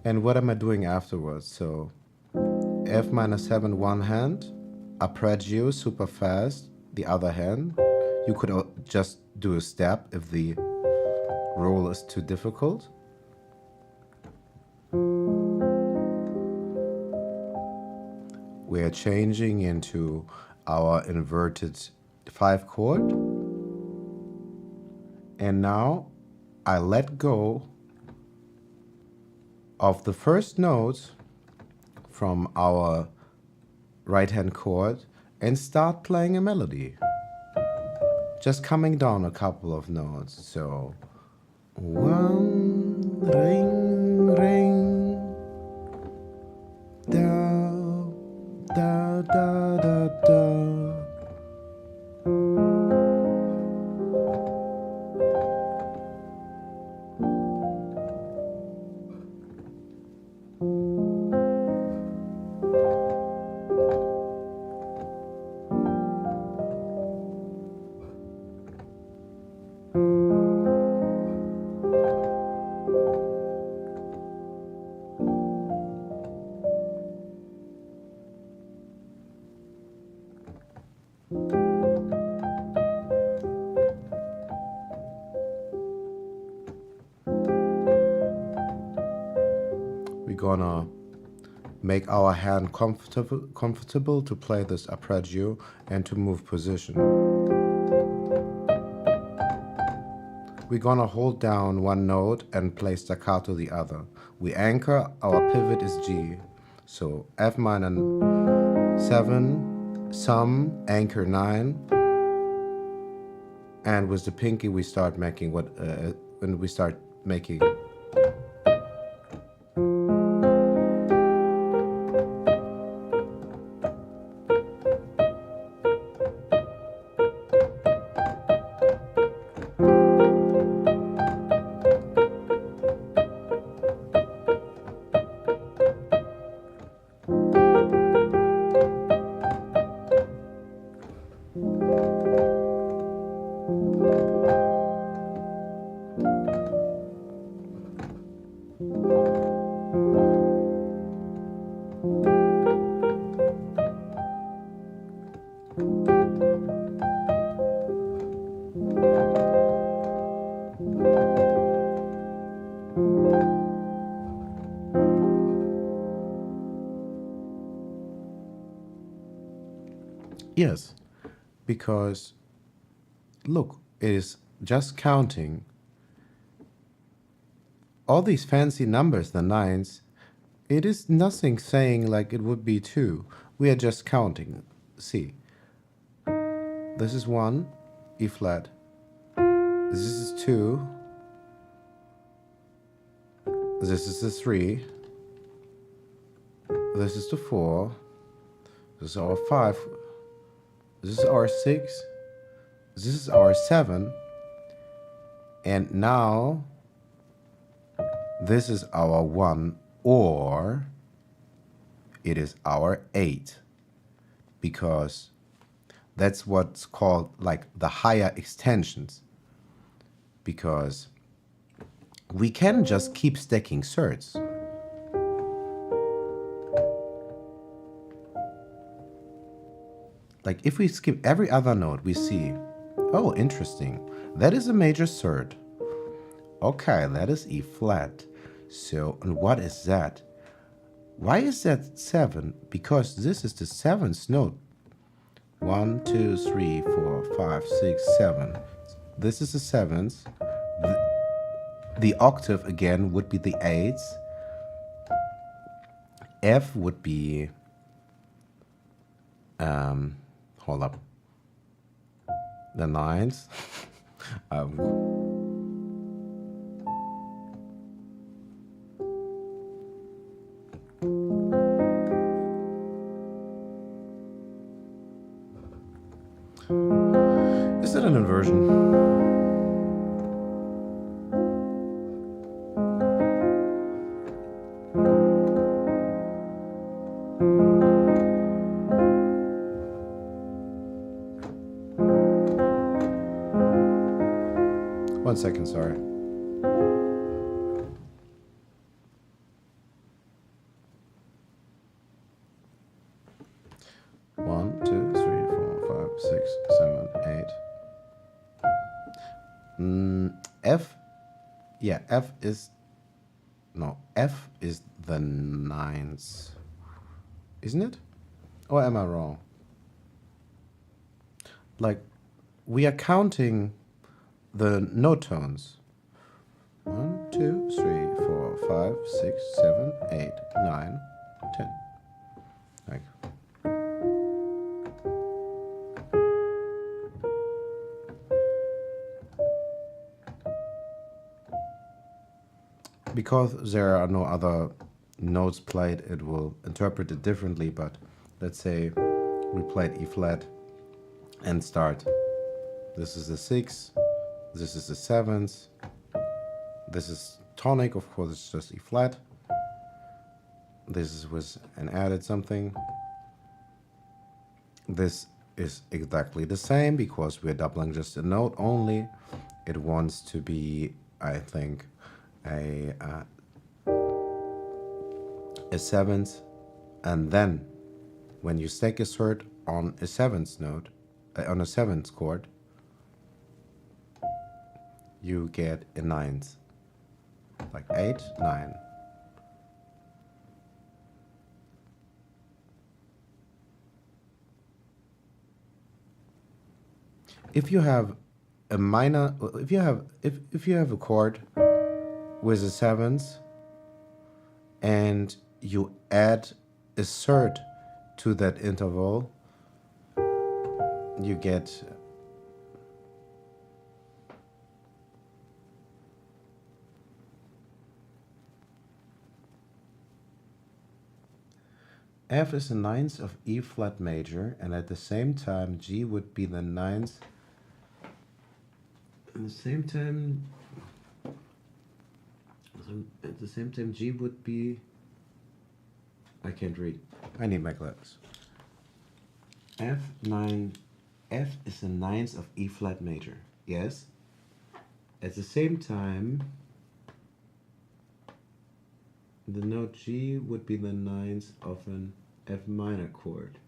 S1: And what am I doing afterwards? So F minor 7 one hand, arpeggio super fast the other hand. You could just do a step if the roll is too difficult. We are changing into our inverted 5 chord. And now I let go of the first note from our right hand chord and start playing a melody. Just coming down a couple of notes. So 1 ring ring da da da da da. gonna make our hand comfortable to play this arpeggio and to move position. We're gonna hold down one note and play staccato the other. We anchor, our pivot is G. So F minor 7, sum, anchor 9. And with the pinky we start making when we start making. Yes, because look, it is just counting. All these fancy numbers, the nines, it is nothing saying like it would be 2. We are just counting. See, this is 1, E flat. This is 2. This is the 3. This is the 4. This is our 5. This is our 6. This is our 7. And now this is our 1, or it is our 8, because that's what's called like the higher extensions, because we can just keep stacking thirds. Like if we skip every other note, we see, oh, interesting, that is a major third. Okay, that is E flat. So, and what is that? Why is that 7? Because this is the 7th note. 1, 2, 3, 4, 5, 6, 7. This is the 7th. The octave again would be the 8th. F would be, hold up, the 9th. Is that an inversion? One second, sorry. One, two, three, four, 5, 6, 7, 8. F, yeah, F is the 9th, isn't it? Or am I wrong? Like, we are counting the note tones. 1, 2, 3, 4, 5, 6, 7, 8, 9, 10. Like, because there are no other notes played, it will interpret it differently, but let's say we played E flat and start. This is the 6, this is the 7th, this is tonic, of course it's just E flat. This is with an added something. This is exactly the same because we're doubling just a note only. It wants to be, I think, a 7th, and then when you stack a third on a 7th note, on a 7th chord, you get a 9th, like 8, 9. if you have a minor, if you have a chord with a seventh and you add a third to that interval, you get F is the ninth of E flat major, and at the same time G would be the ninth. At the same time, G would be. I can't read. I need my glasses. F9. F is the ninth of E flat major. Yes. At the same time, the note G would be the ninth of an F minor chord.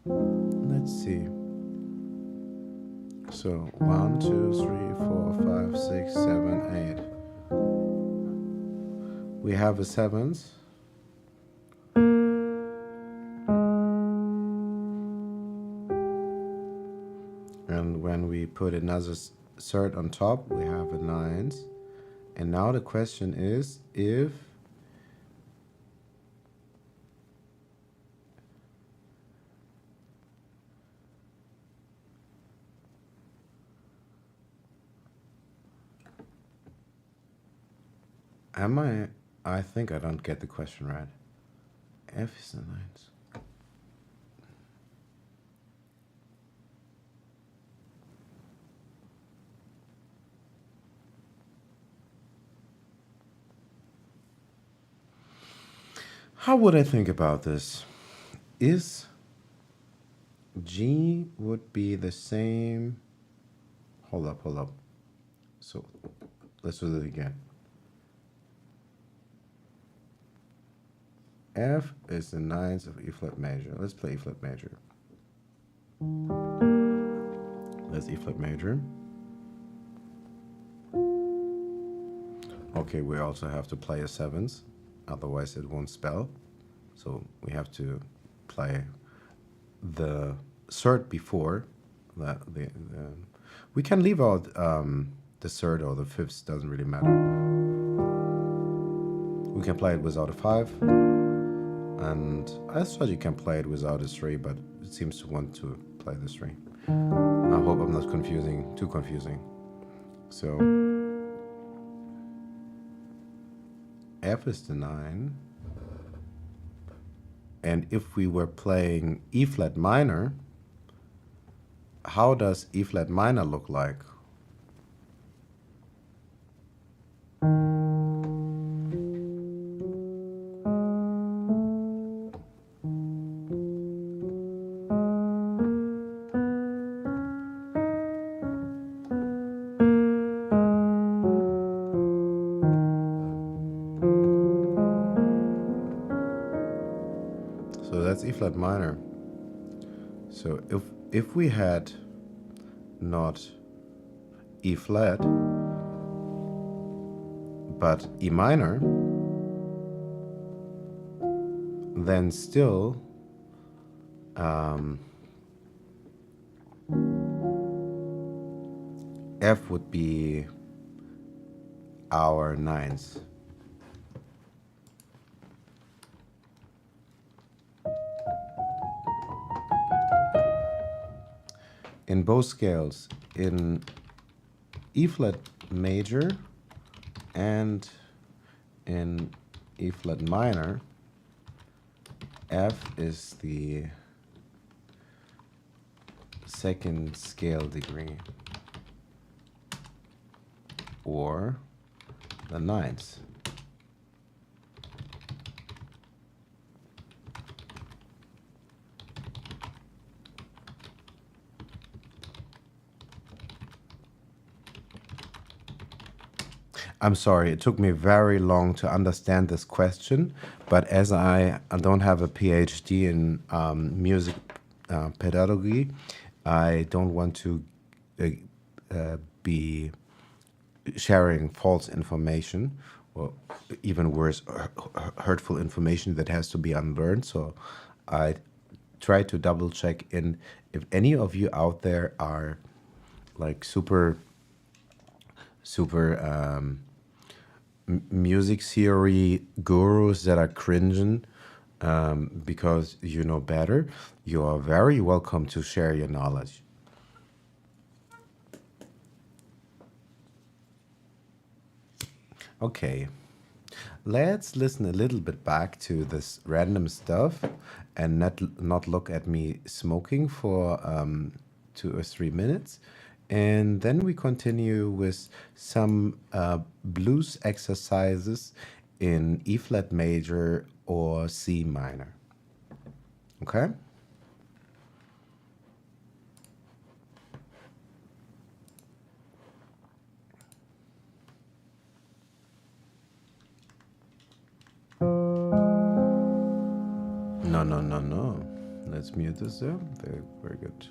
S1: Let's see. So 1, 2, 3, 4, 5, 6, 7, 8. We have a seventh. And when we put another third on top, we have a ninth. And now the question is if I think I don't get the question right. F is the ninth. How would I think about this? Is G would be the same. Hold up. So let's do it again. F is the ninth of E flat major. Let's play E flat major. That's E flat major. Okay, we also have to play a seventh, otherwise it won't spell. So we have to play the third before that. We can leave out the third or the fifth, doesn't really matter. We can play it without a 5, and I thought you can play it without a 3, but it seems to want to play the 3. I hope I'm not too confusing. So F is the 9, and if we were playing E flat minor, how does E flat minor look like? So that's E flat minor. So if we had not E flat, but E minor, then still F would be our ninth. In both scales, in E flat major and in E flat minor, F is the second scale degree, or the ninth. I'm sorry, it took me very long to understand this question, but as I don't have a PhD in music pedagogy, I don't want to be sharing false information, or even worse, hurtful information that has to be unlearned. So I try to double check in if any of you out there are like super music theory gurus that are cringing because you know better. You are very welcome to share your knowledge. Okay, let's listen a little bit back to this random stuff and not look at me smoking for 2 or 3 minutes. And then we continue with some blues exercises in E flat major or C minor. Okay? No, no, no, no. Let's mute this there. Very, very good.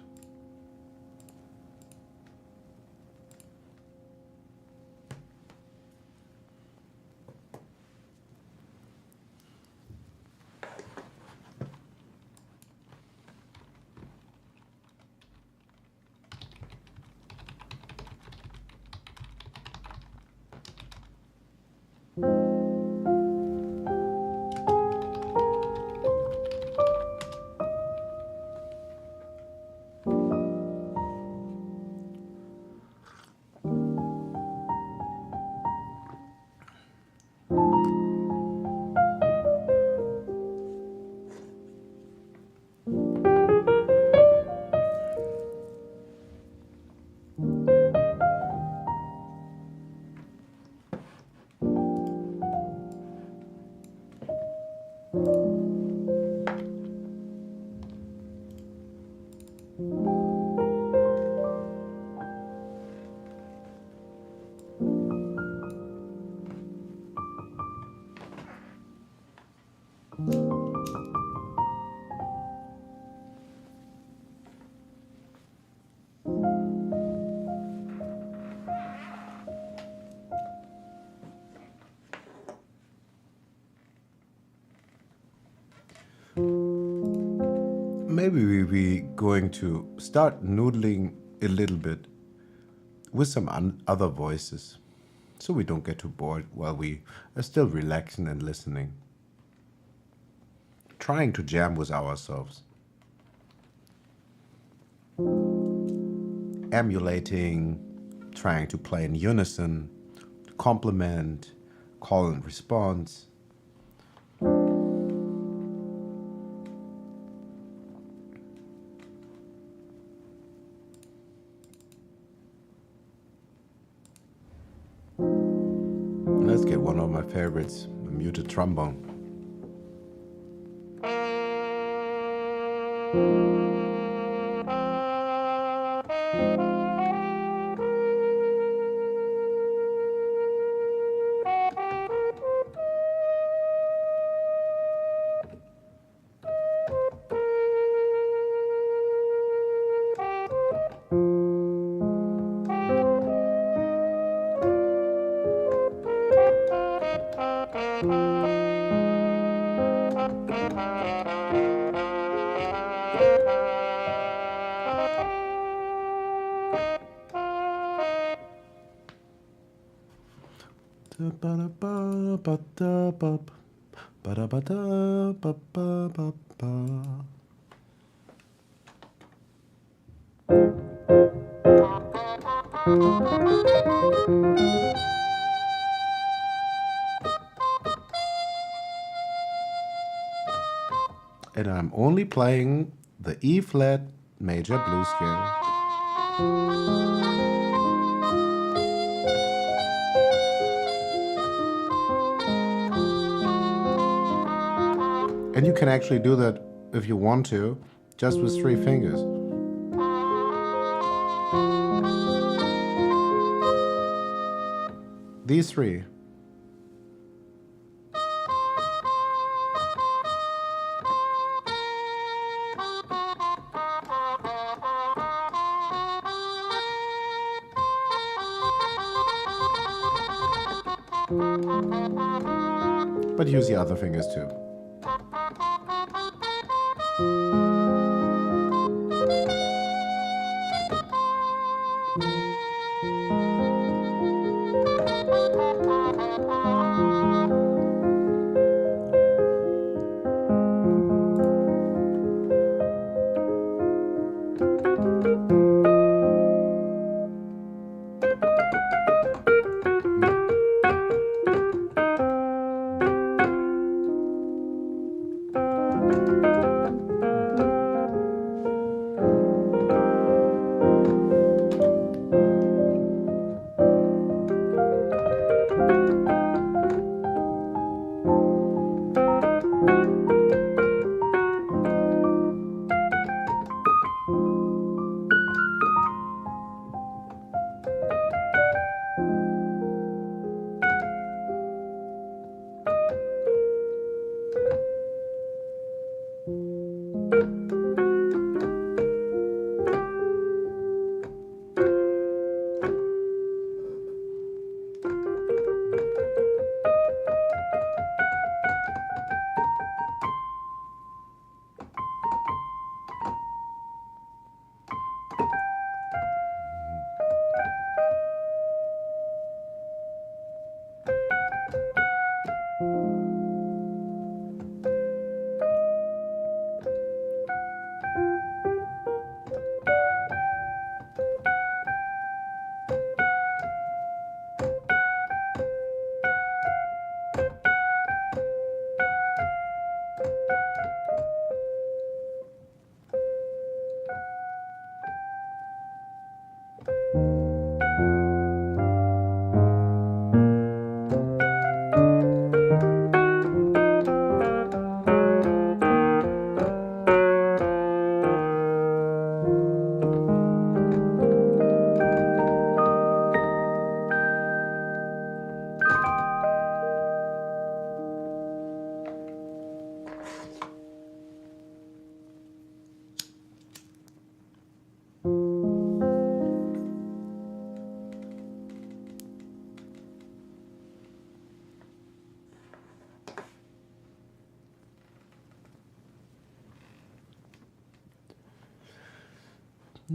S1: Maybe we going to start noodling a little bit with some other voices so we don't get too bored while we are still relaxing and listening. Trying to jam with ourselves. Emulating, trying to play in unison, complement, call and response. Let's get one of my favorites, a muted trombone. And I'm only playing the E flat major blues scale. And you can actually do that if you want to, just with 3 fingers. These three. But use the other fingers too.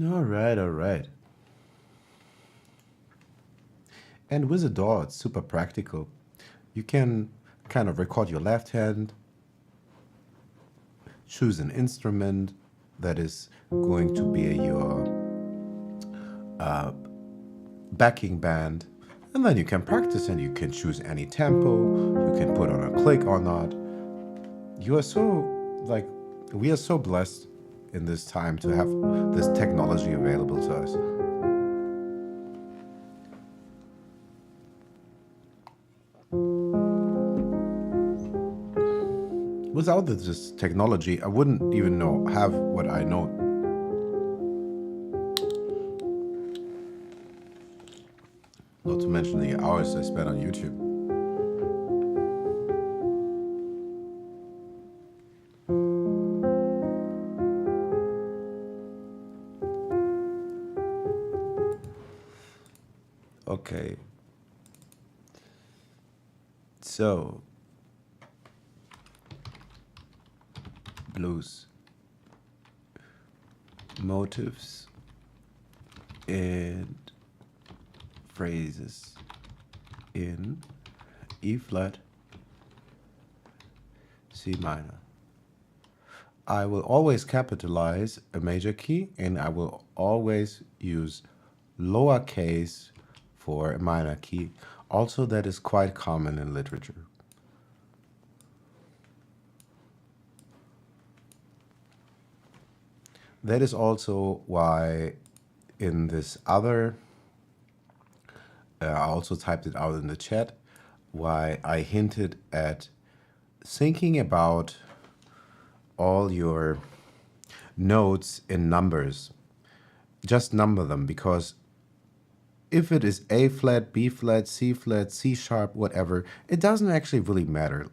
S1: All right, all right. And with a DAW, it's super practical. You can kind of record your left hand, choose an instrument that is going to be your backing band, and then you can practice and you can choose any tempo, you can put on a click or not. You are so, like, we are so blessed in this time to have this technology available to us. Without this technology, I wouldn't even have what I know. Not to mention the hours I spent on YouTube. Okay. So, blues, motives, and phrases in E flat, C minor. I will always capitalize a major key, and I will always use lowercase for a minor key. Also, that is quite common in literature. That is also why in this other, I also typed it out in the chat, why I hinted at thinking about all your notes in numbers. Just number them, because if it is A flat, B flat, C flat, C sharp, whatever, it doesn't actually really matter.